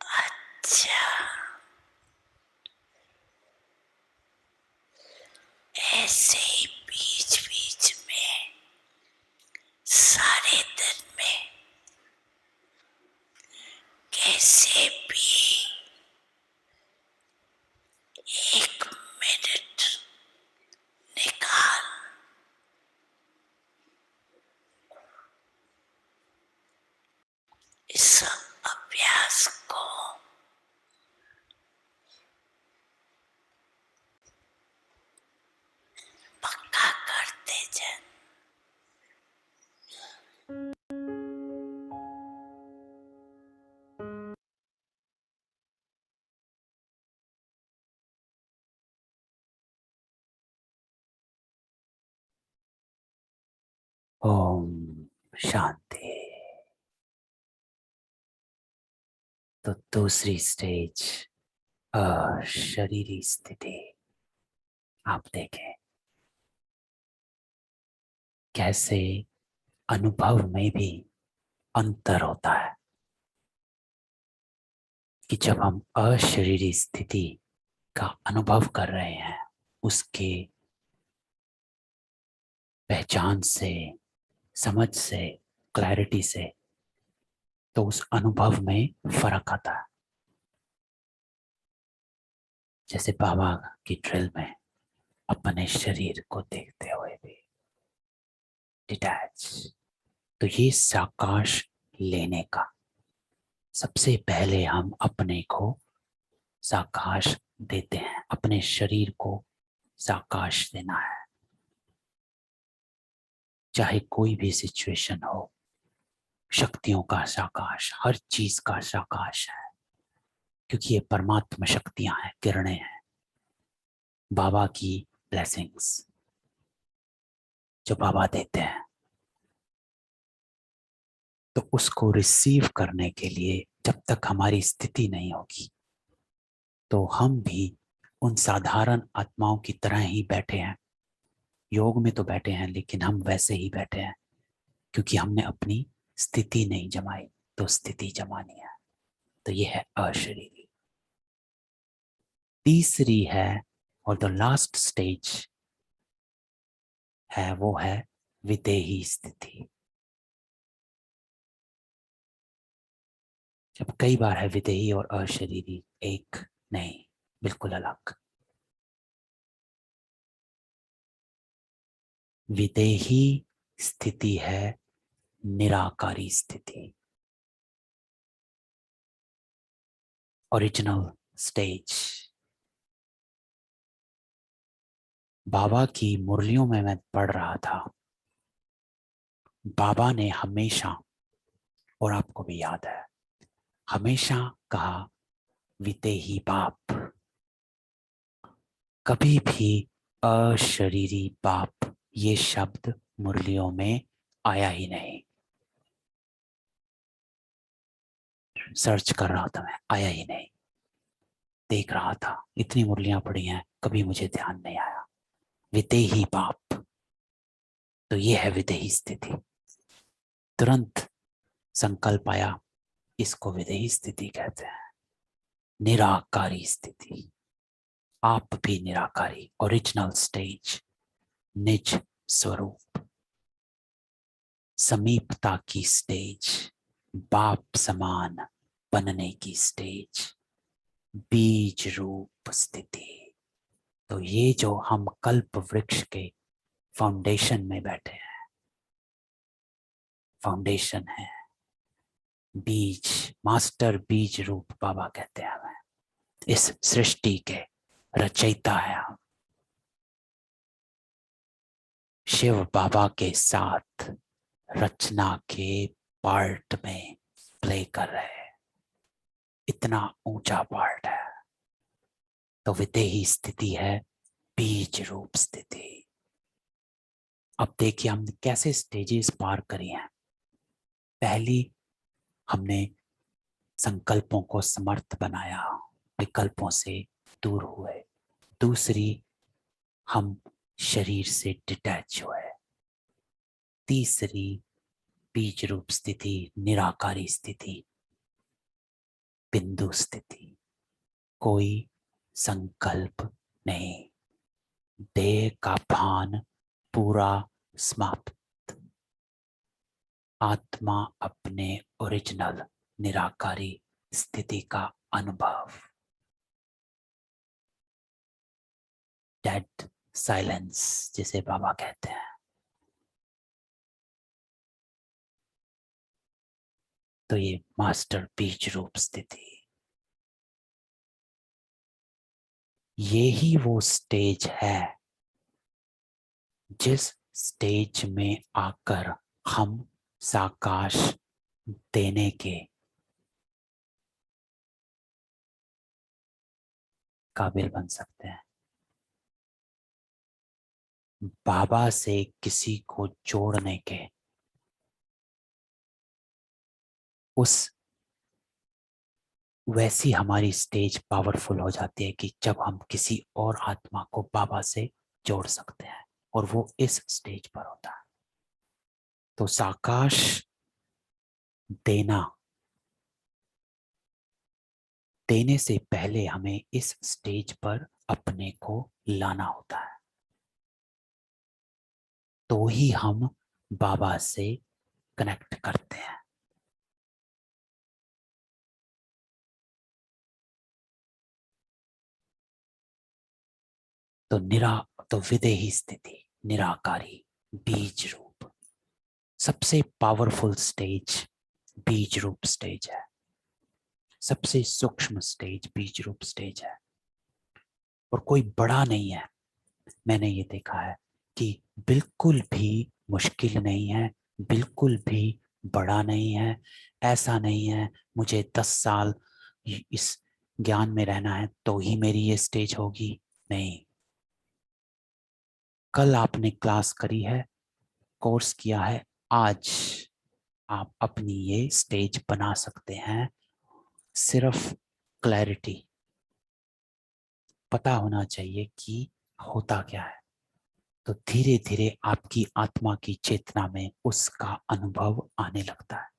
अच्छा, ऐसे ही बीच बीच में सारे दिन में कैसे भी 1 मिनट निकाल इस अभ्यास को पक्का करते जाए। ओम शांति। तो दूसरी स्टेज अशरीरी स्थिति। आप देखें कैसे अनुभव में भी अंतर होता है कि जब हम अशरीरी स्थिति का अनुभव कर रहे हैं, उसके पहचान से, समझ से, क्लैरिटी से, तो उस अनुभव में फर्क आता है। जैसे बाबा की ड्रिल में अपने शरीर को देखते हुए भी डिटैच। तो ये साकाश लेने का सबसे पहले हम अपने को साकाश देते हैं, अपने शरीर को साकाश देना है। चाहे कोई भी सिचुएशन हो, शक्तियों का साकाश, हर चीज का साकाश है, क्योंकि ये परमात्मा शक्तियां हैं, किरणें हैं, बाबा की ब्लेसिंग्स जो बाबा देते हैं। तो उसको रिसीव करने के लिए जब तक हमारी स्थिति नहीं होगी, तो हम भी उन साधारण आत्माओं की तरह ही बैठे हैं। योग में तो बैठे हैं, लेकिन हम वैसे ही बैठे हैं क्योंकि हमने अपनी स्थिति नहीं जमाई, तो स्थिति जमानी है। तो ये है अशरीरी। तीसरी है और द लास्ट स्टेज है, वो है विदेही स्थिति। जब कई बार है विदेही और अशरीरी एक नहीं, बिल्कुल अलग। विदेही स्थिति है निराकारी स्थिति, ओरिजिनल स्टेज। बाबा की मुरलियों में मैं पढ़ रहा था, बाबा ने हमेशा, और आपको भी याद है, हमेशा कहा विदेही बाप, कभी भी अशरीरी बाप ये शब्द मुरलियों में आया ही नहीं। सर्च कर रहा था मैं, आया ही नहीं। देख रहा था, इतनी मुरलियां पड़ी हैं, कभी मुझे ध्यान नहीं आया। विदेही बाप, तो ये है विदेही स्थिति। तुरंत संकल्प आया, इसको विदेही स्थिति कहते हैं। निराकारी स्थिति, आप भी निराकारी, ओरिजिनल स्टेज, निज स्वरूप, समीपता की स्टेज, बाप समान बनने की स्टेज, बीज रूप स्थिति। तो ये जो हम कल्प वृक्ष के फाउंडेशन में बैठे हैं, फाउंडेशन है, बीज, मास्टर बीज रूप बाबा कहते हैं हमें। इस सृष्टि के रचयिता है हम। शिव बाबा के साथ रचना के पार्ट में प्ले कर रहे हैं। इतना ऊंचा पार्ट है। तो विदेही स्थिति है बीज रूप स्थिति। अब देखिए हमने कैसे स्टेजेस पार करी हैं। पहली, हमने संकल्पों को समर्थ बनाया, विकल्पों से दूर हुए। दूसरी, हम शरीर से डिटैच हुए। तीसरी, बीज रूप स्थिति, निराकारी स्थिति, बिंदु स्थिति, कोई संकल्प नहीं, देह का भान पूरा समाप्त, आत्मा अपने ओरिजिनल निराकारी स्थिति का अनुभव, डेड साइलेंस जिसे बाबा कहते हैं। तो ये मास्टर बीज रूप स्थिति, ये ही वो स्टेज है जिस स्टेज में आकर हम साकाश देने के काबिल बन सकते हैं। बाबा से किसी को जोड़ने के उस वैसी हमारी स्टेज पावरफुल हो जाती है कि जब हम किसी और आत्मा को बाबा से जोड़ सकते हैं, और वो इस स्टेज पर होता है। तो साकाश देना, देने से पहले हमें इस स्टेज पर अपने को लाना होता है, तो ही हम बाबा से कनेक्ट करते हैं। तो तो विदेही स्थिति, निराकारी, बीज रूप, सबसे पावरफुल स्टेज बीज रूप स्टेज है। सबसे सूक्ष्म स्टेज बीज रूप स्टेज है, और कोई बड़ा नहीं है। मैंने ये देखा है कि बिल्कुल भी मुश्किल नहीं है, बिल्कुल भी बड़ा नहीं है। ऐसा नहीं है मुझे 10 साल इस ज्ञान में रहना है तो ही मेरी ये स्टेज होगी। नहीं, कल आपने क्लास करी है, कोर्स किया है, आज आप अपनी ये स्टेज बना सकते हैं। सिर्फ क्लैरिटी पता होना चाहिए कि होता क्या है। तो धीरे धीरे आपकी आत्मा की चेतना में उसका अनुभव आने लगता है।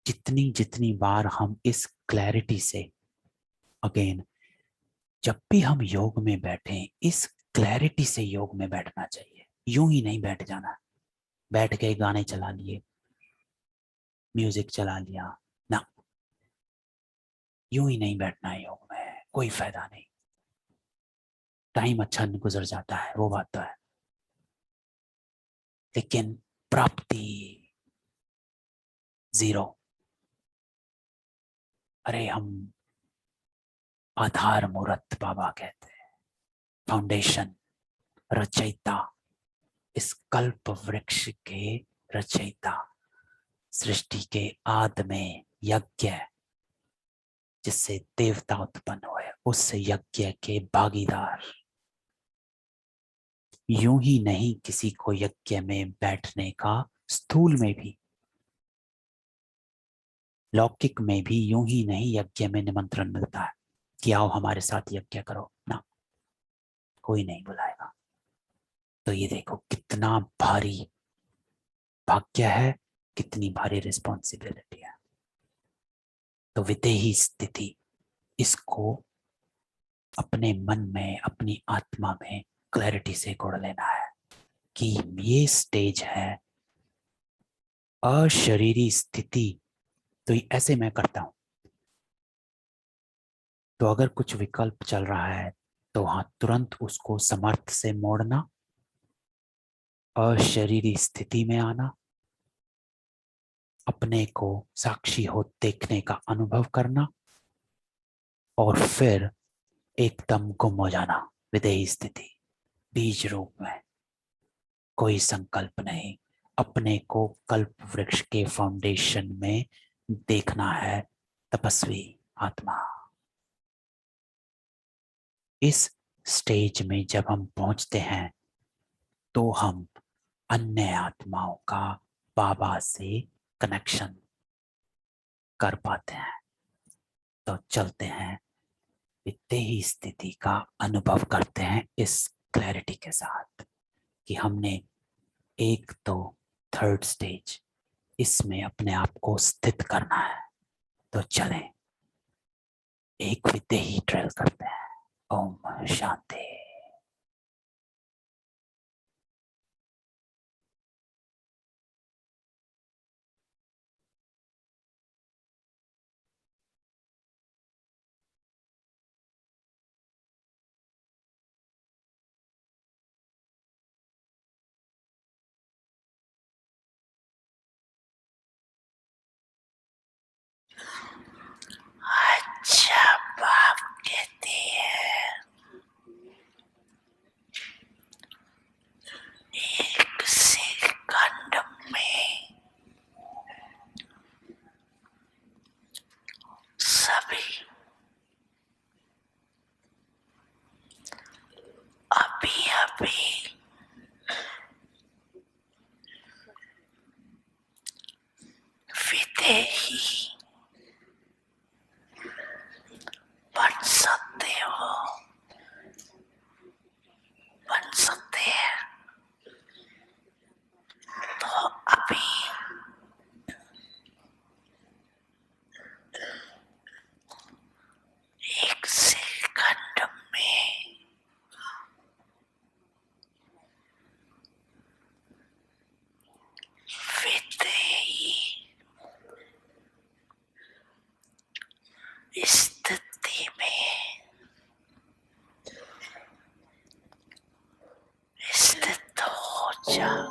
जितनी जितनी बार हम इस क्लैरिटी से, अगेन, जब भी हम योग में बैठे, इस क्लैरिटी से योग में बैठना चाहिए। यूं ही नहीं बैठ जाना, बैठ के गाने चला लिए, म्यूजिक चला लिया ना। यूं ही नहीं बैठना है योग में, कोई फायदा नहीं। टाइम अच्छा गुजर जाता है, वो बात तो है, लेकिन प्राप्ति जीरो। अरे हम आधार मूर्त बाबा कहते हैं, फाउंडेशन, रचयिता, इस कल्प वृक्ष के रचयिता, सृष्टि के आदि में यज्ञ जिससे देवता उत्पन्न हुए, उस यज्ञ के भागीदार। यूं ही नहीं किसी को यज्ञ में बैठने का, स्थूल में भी, लौकिक में भी यूं ही नहीं यज्ञ में निमंत्रण मिलता है कि आओ हमारे साथ यज्ञ करो ना, कोई नहीं बुलाएगा। तो ये देखो कितना भारी भाग्य है, कितनी भारी रिस्पॉन्सिबिलिटी है। तो विदेही स्थिति, इसको अपने मन में, अपनी आत्मा में क्लैरिटी से जोड़ लेना है कि ये स्टेज है अशरीरी स्थिति। तो ऐसे मैं करता हूं, तो अगर कुछ विकल्प चल रहा है तो हाँ, तुरंत उसको समर्थ से मोड़ना, अशरीरी स्थिति में आना, अपने को साक्षी हो देखने का अनुभव करना, और फिर एकदम गुम हो जाना विदेही स्थिति, बीज रूप में। कोई संकल्प नहीं, अपने को कल्प वृक्ष के फाउंडेशन में देखना है, तपस्वी आत्मा। इस स्टेज में जब हम पहुंचते हैं तो हम अन्य आत्माओं का बाबा से कनेक्शन कर पाते हैं। तो चलते हैं, विदेही स्थिति का अनुभव करते हैं इस क्लैरिटी के साथ कि हमने एक तो थर्ड स्टेज, इसमें अपने आप को स्थित करना है। तो चलें, एक विदेही ड्रिल करते हैं। ओम शांति। अच्छा बाप कहते हैं जाग।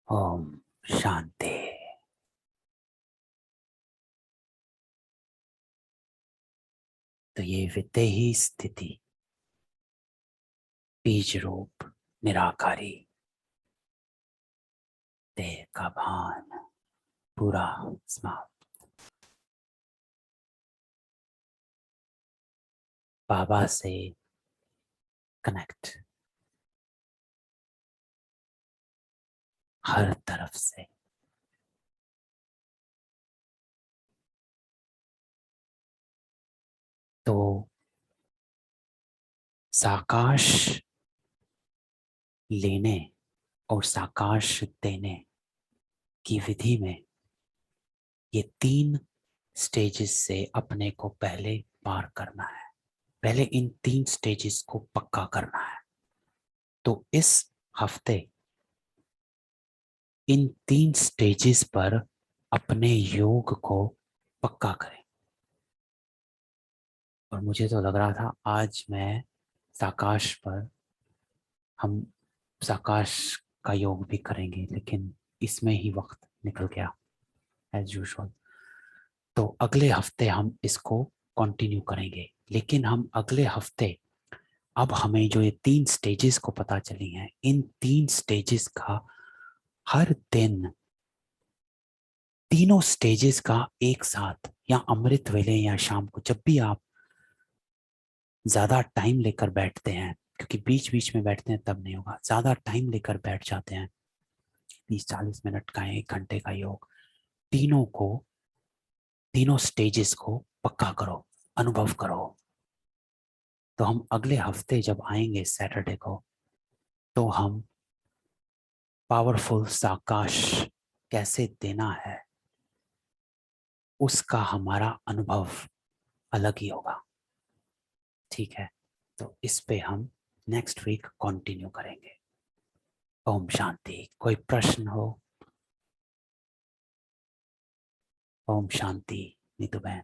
ओम शांति। तो ये विदेही स्थिति, बीज रूप निराकारी देह का भान पूरा समाप्त। बाबा से कनेक्ट हर तरफ से। तो साकाश लेने और साकाश देने की विधि में ये 3 स्टेजेस से अपने को पहले पार करना है। पहले इन 3 स्टेजेस को पक्का करना है। तो इस हफ्ते इन 3 स्टेजेस पर अपने योग को पक्का करें। और मुझे तो लग रहा था आज मैं साकाश पर हम साकाश का योग भी करेंगे, लेकिन इसमें ही वक्त निकल गया एज यूजुअल। तो अगले हफ्ते हम इसको कंटिन्यू करेंगे। लेकिन हम अगले हफ्ते अब हमें जो ये 3 स्टेजेस को पता चली हैं, इन 3 स्टेजेस का हर दिन तीनों स्टेजेस का एक साथ या अमृत वेले या शाम को जब भी आप ज्यादा टाइम लेकर बैठते हैं, क्योंकि बीच बीच में बैठते हैं तब नहीं होगा, ज्यादा टाइम लेकर बैठ जाते हैं, 30-40 मिनट का 1 घंटे का योग, तीनों स्टेजेस को पक्का करो, अनुभव करो। तो हम अगले हफ्ते जब आएंगे सैटरडे को, तो हम पावरफुल साकाश कैसे देना है उसका हमारा अनुभव अलग ही होगा। ठीक है, तो इस पे हम नेक्स्ट वीक कंटिन्यू करेंगे। ओम शांति। कोई प्रश्न हो? ओम शांति नीतू बहन।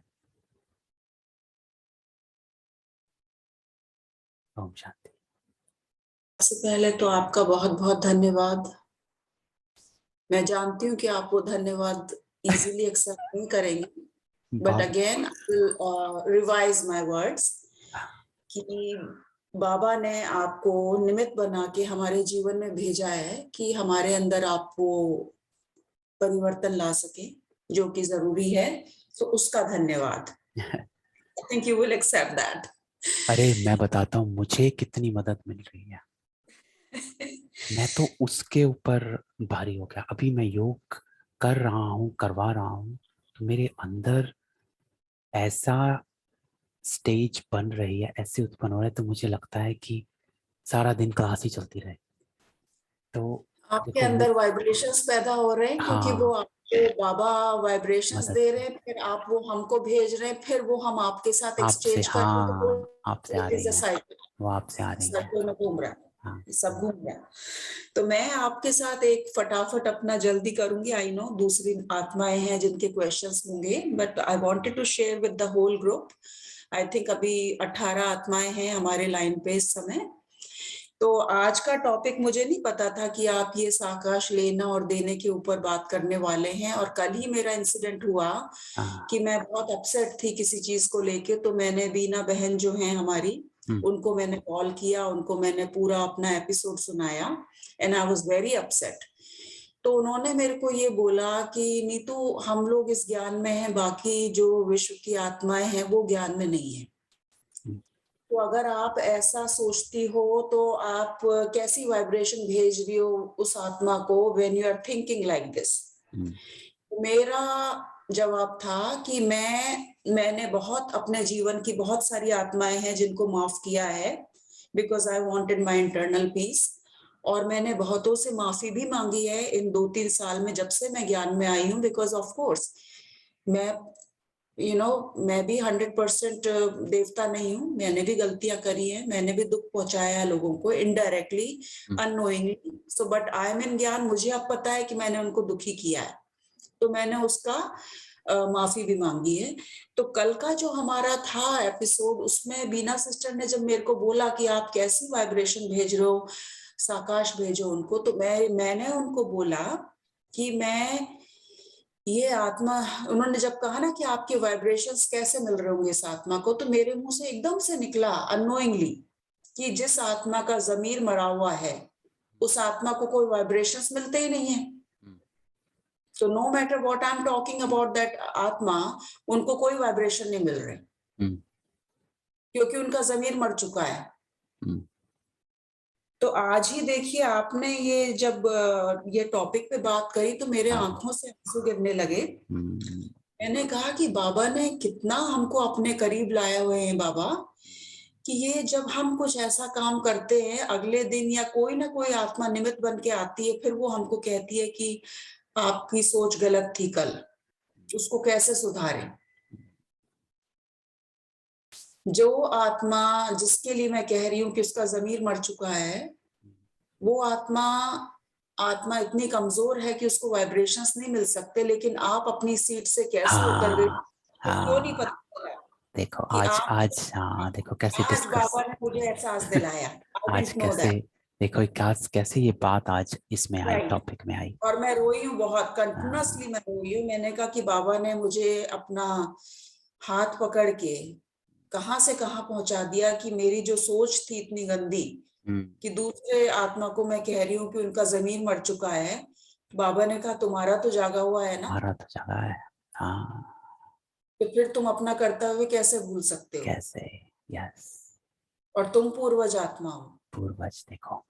ओम शांति। सबसे पहले तो आपका बहुत बहुत धन्यवाद। मैं जानती हूँ कि आप वो धन्यवाद इजीली एक्सेप्ट नहीं करेंगे, but again I will revise my words कि बाबा ने आपको निमित्त बना के हमारे जीवन में भेजा है कि हमारे अंदर आप वो परिवर्तन ला सके जो कि जरूरी है। तो उसका धन्यवाद। I think you will accept that. अरे मैं बताता हूँ मुझे कितनी मदद मिल रही है। मैं तो उसके ऊपर भारी हो गया। अभी मैं योग कर रहा हूँ, करवा रहा हूँ, तो मेरे अंदर ऐसा स्टेज बन रही है, ऐसे उत्पन्न हो रहा है, तो मुझे लगता है कि सारा दिन क्लास ही चलती रहे। तो आपके अंदर वाइब्रेशंस पैदा हो रहे हैं, क्योंकि वो आपको बाबा वाइब्रेशंस दे रहे हैं, फिर आप वो हमको भेज रहे हैं, फिर वो हम आपके साथ एक्सचेंज कर रहे हैं। तो आपसे आ रही है, वो आपसे आ रही है, सर्कल में घूम रहा है। सब घूम रहा है। तो मैं आपके साथ एक फटाफट अपना जल्दी करूंगी। आई नो दूसरी आत्माएं हैं जिनके क्वेश्चंस होंगे, but I wanted to share with the whole group. I think अभी 18 आत्माएं हैं हमारे लाइन पे इस समय। तो आज का टॉपिक मुझे नहीं पता था कि आप ये साकाश लेना और देने के ऊपर बात करने वाले हैं। और कल ही मेरा इंसिडेंट हुआ कि मैं बहुत अपसेट थी किसी चीज को लेके। तो मैंने बीना बहन जो है हमारी, उनको मैंने कॉल किया, उनको मैंने पूरा अपना एपिसोड सुनाया and I was very upset. तो उन्होंने मेरे को ये बोला कि नीतू, हम लोग इस ज्ञान में हैं, बाकी जो विश्व की आत्माएं हैं वो ज्ञान में नहीं है। तो अगर आप ऐसा सोचती हो तो आप कैसी वाइब्रेशन भेज रही हो उस आत्मा को when you are thinking like this. मेरा जवाब था कि मैंने बहुत अपने जीवन की बहुत सारी आत्माएं हैं जिनको माफ किया है, because I wanted my internal peace. और मैंने बहुतों से माफी भी मांगी है इन 2-3 साल में जब से मैं ज्ञान में आई हूँ, बिकॉज ऑफ कोर्स मैं भी 100% देवता नहीं हूँ। मैंने भी गलतियां करी है, मैंने भी दुख पहुंचाया है लोगों को indirectly, unknowingly. So but I am in ज्ञान, मुझे अब पता है कि मैंने उनको दुखी किया है, तो मैंने उसका माफी भी मांगी है। तो कल का जो हमारा था एपिसोड, उसमें बीना सिस्टर ने जब मेरे को बोला कि आप कैसी वाइब्रेशन भेज रहे हो, साकाश भेजो उनको। तो मैंने उनको बोला कि मैं ये आत्मा, उन्होंने जब कहा ना कि आपके वाइब्रेशंस कैसे मिल रहे होंगे इस आत्मा को, तो मेरे मुंह से एकदम से निकला अननोइंगली कि जिस आत्मा का जमीर मरा हुआ है उस आत्मा को कोई वाइब्रेशंस मिलते ही नहीं है। So no matter what I'm talking about that आत्मा, उनको कोई वाइब्रेशन नहीं मिल रहे क्योंकि उनका जमीर मर चुका है। तो आज ही देखिए, आपने ये जब ये टॉपिक पे बात करी तो मेरे आंखों से आंसू गिरने लगे। मैंने कहा कि बाबा ने कितना हमको अपने करीब लाए हुए हैं बाबा, कि ये जब हम कुछ ऐसा काम करते हैं अगले दिन या कोई ना कोई आत्मा निमित्त बन के आती है, फिर वो हमको कहती है कि आपकी सोच गलत थी कल, उसको कैसे सुधारें। जो आत्मा जिसके लिए मैं कह रही हूँ कि उसका जमीर मर चुका है, वो आत्मा इतनी कमजोर है कि उसको वाइब्रेशंस नहीं मिल सकते, लेकिन आप अपनी सीट से कैसे उतर गए क्यों नहीं पता चला। देखो कि आज देखो कैसे आज डिस्कस, बाबा ने मुझे एहसास दिलाया। I आज didn't know कैसे that. देखो कैसे ये बात आज इसमें आई, Right. टॉपिक में आई। और मैं रोई हूँ बहुत, कंटिन्यूअसली मैं रोई हूँ। मैंने कहा कि बाबा ने मुझे अपना हाथ पकड़ के कहाँ से कहाँ पहुंचा दिया कि मेरी जो सोच थी इतनी गंदी कि दूसरे आत्मा को मैं कह रही हूँ कि उनका जमीन मर चुका है। बाबा ने कहा तुम्हारा तो जागा हुआ है ना, हमारा तो जगह है। हाँ, तो फिर तुम अपना कर्तव्य कैसे भूल सकते हो। कैसे, यस, और तुम पूर्वज आत्मा हो, पूर्वज देखो।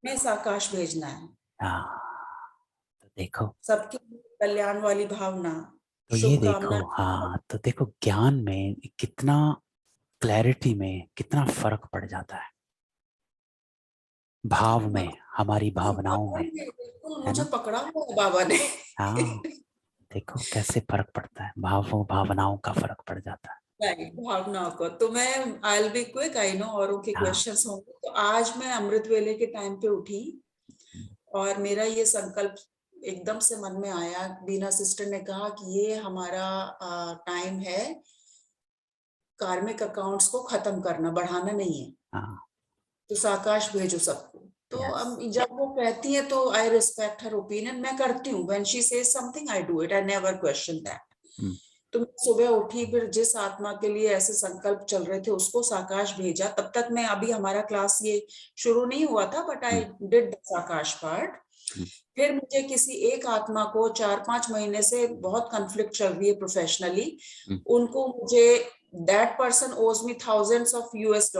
मैं साकाश भेजना है। हाँ, तो देखो, सबके कल्याण वाली भावना, तो ये देखो, शुभकामना। हाँ तो देखो ज्ञान में कितना, क्लैरिटी में कितना फर्क पड़ जाता है, भाव में, हमारी भावनाओं में, बिल्कुल है मुझे ना। पकड़ा हुआ है बाबा ने। हाँ, देखो कैसे फर्क पड़ता है, भावनाओं का फर्क पड़ जाता है। राइट, भावनाओं को। तो मैं I will be quick, I know औरों के हाँ, क्वेश्चंस होंगे। तो आज मैं अमृत वेले के टाइम पे उठी और मेरा ये संकल्प एकदम से मन में आया। बीना सिस्टर ने कहा कि ये हमारा टाइम है कार्मिक अकाउंट्स को खत्म करना, बढ़ाना नहीं है। हाँ, तो साकाश भेजो सबको। तो अब जब वो कहती है तो आई रिस्पेक्ट हर ओपिनियन, मैं करती हूँ। When she says something I do it, I never question that. तो मैं सुबह उठी, फिर जिस आत्मा के लिए ऐसे संकल्प चल रहे थे उसको साकाश भेजा। तब तक मैं, अभी हमारा क्लास ये शुरू नहीं हुआ था, but I did the sakash part. फिर मुझे किसी एक आत्मा को 4-5 महीने से बहुत कॉन्फ्लिक्ट चल रही है प्रोफेशनली, उनको मुझे that person owes me thousands of US$,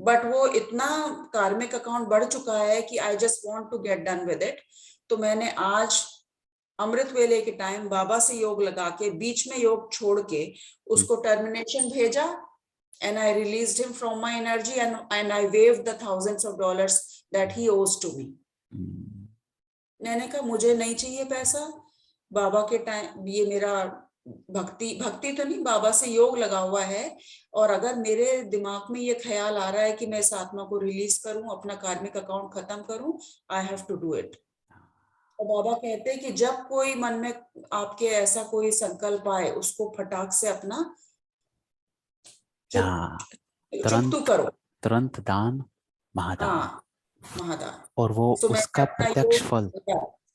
but वो इतना कार्मिक अकाउंट बढ़ चुका है कि I just want to get done with it. तो मैंने आज अमृत वेले के टाइम बाबा से योग लगा के, बीच में योग छोड़ के उसको टर्मिनेशन भेजा, and I released him from my energy and I waived the thousands of dollars that he owes to me. मैंने कहा मुझे नहीं चाहिए पैसा, बाबा के टाइम ये मेरा भक्ति तो नहीं, बाबा से योग लगा हुआ है। और अगर मेरे दिमाग में ये ख्याल आ रहा है कि मैं इस आत्मा को रिलीज करूं, अपना कार्मिक अकाउंट खत्म करूं, I have to do it. और बाबा कहते हैं कि जब कोई मन में आपके ऐसा कोई संकल्प आए, उसको फटाक से अपना चुप करो। तुरंत दान महादान। हाँ, महादान। और वो So, उसका प्रत्यक्ष फल,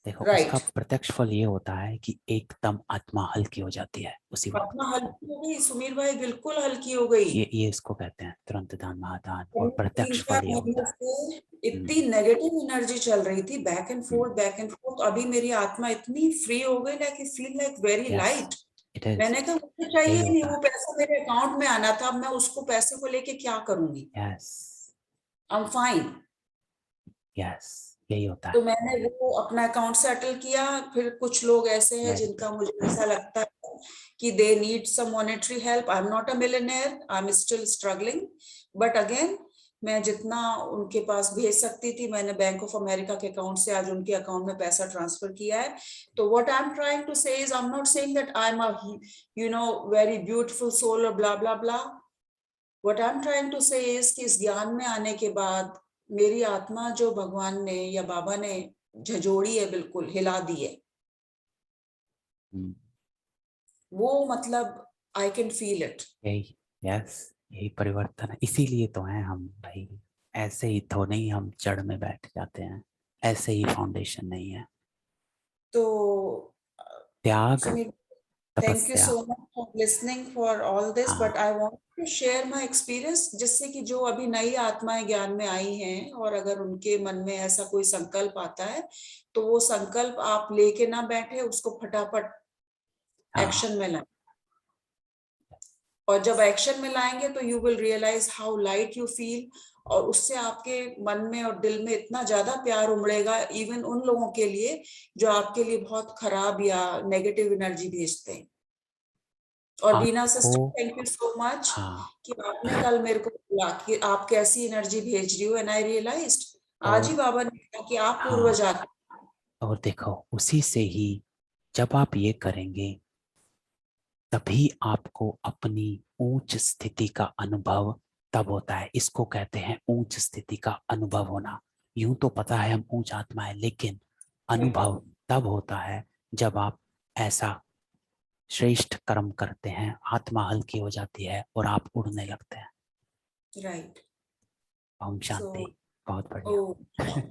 देखो राइट, उसका प्रत्यक्ष फल ये होता है कि एकदम आत्मा हल्की हो जाती है उसी वक्त। आत्मा हल्की हो गई सुमीर भाई, बिल्कुल हल्की हो गई। ये इसको कहते हैं तुरंत दान महादान, और प्रत्यक्ष फल ये होता है। इतनी नेगेटिव एनर्जी चल रही थी, बैक एंड फोर्थ। अभी मेरी आत्मा इतनी फ्री हो गई, like I feel like very light. मैंने कहा मुझे चाहिए नहीं, वो पैसा मेरे अकाउंट में आना था, मैं उसको पैसे को लेके क्या करूंगी। Yes, I am fine. Yes, यही होता है। तो मैंने वो अपना अकाउंट सेटल किया। फिर कुछ लोग ऐसे हैं जिनका मुझे ऐसा लगता है कि they need some monetary help. I am not a millionaire, I am still struggling, but again मैं जितना उनके पास भेज सकती थी, मैंने बैंक ऑफ अमेरिका के अकाउंट से आज उनके अकाउंट में पैसा ट्रांसफर किया है। तो what I am trying to say is, I am not saying that I am a very beautiful soul और blah blah blah. What I am trying to say is कि इस ज्ञान में आने के बाद मेरी आत्मा जो भगवान ने या बाबा ने झजोड़ी है, बिल्कुल हिला दी है, वो मतलब आई कैन फील इट। यही, यस, यही परिवर्तन है, इसीलिए तो है हम भाई, ऐसे ही तो नहीं हम जड़ में बैठ जाते हैं, ऐसे ही फाउंडेशन नहीं है। तो त्याग, Sumit, thank you तपस्या। so much for listening for all this, हाँ, but I want to share my experience, जिससे कि जो अभी नई आत्माएं ज्ञान में आई हैं और अगर उनके मन में ऐसा कोई संकल्प आता है तो वो संकल्प आप लेके ना बैठे, उसको फटाफट हाँ, एक्शन में लाएं। और जब एक्शन में लाएंगे तो you will realise how light you feel, और उससे आपके मन में और दिल में इतना ज्यादा प्यार उमड़ेगा, इवन उन लोगों के लिए जो आपके लिए बहुत खराब या नेगेटिव एनर्जी भेजते हैं। और बीना आपको, sister, thank you so much हाँ, कि आपने कल मेरे को बोला कि आप कैसी एनर्जी भेज रही हो, एंड आई रियलाइज्ड आज ही और बाबा ने कहा कि आप पूर्वज हाँ, आत्मा। और देखो उसी से ही जब आप ये करेंगे तभी आपको अपनी उच्च स्थिति का अनुभव तब होता है। इसको कहते हैं उच्च स्थिति का अनुभव होना। यूं तो पता है हम उच्च आत्मा है, लेकिन अनुभव तब होता है जब आप ऐसा श्रेष्ठ कर्म करते हैं, आत्मा हल्की हो जाती है और आप उड़ने लगते हैं। राइट। ओम सो शांति। बहुत ओ बढ़िया।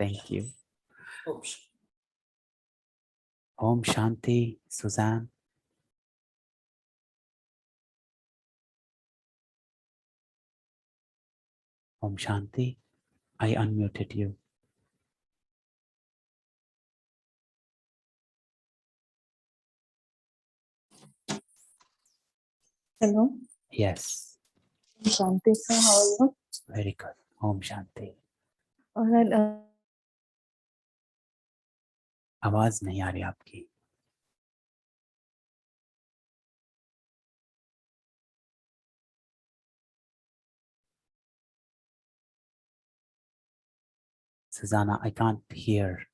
Thank you. ओ Om Shanti. Sujan. Om Shanti. I unmuted you. Hello, yes, Shanti sir, how are you? Very good. Om Shanti. All right, आवाज नहीं आ रही आपकी। Susanna, I can't hear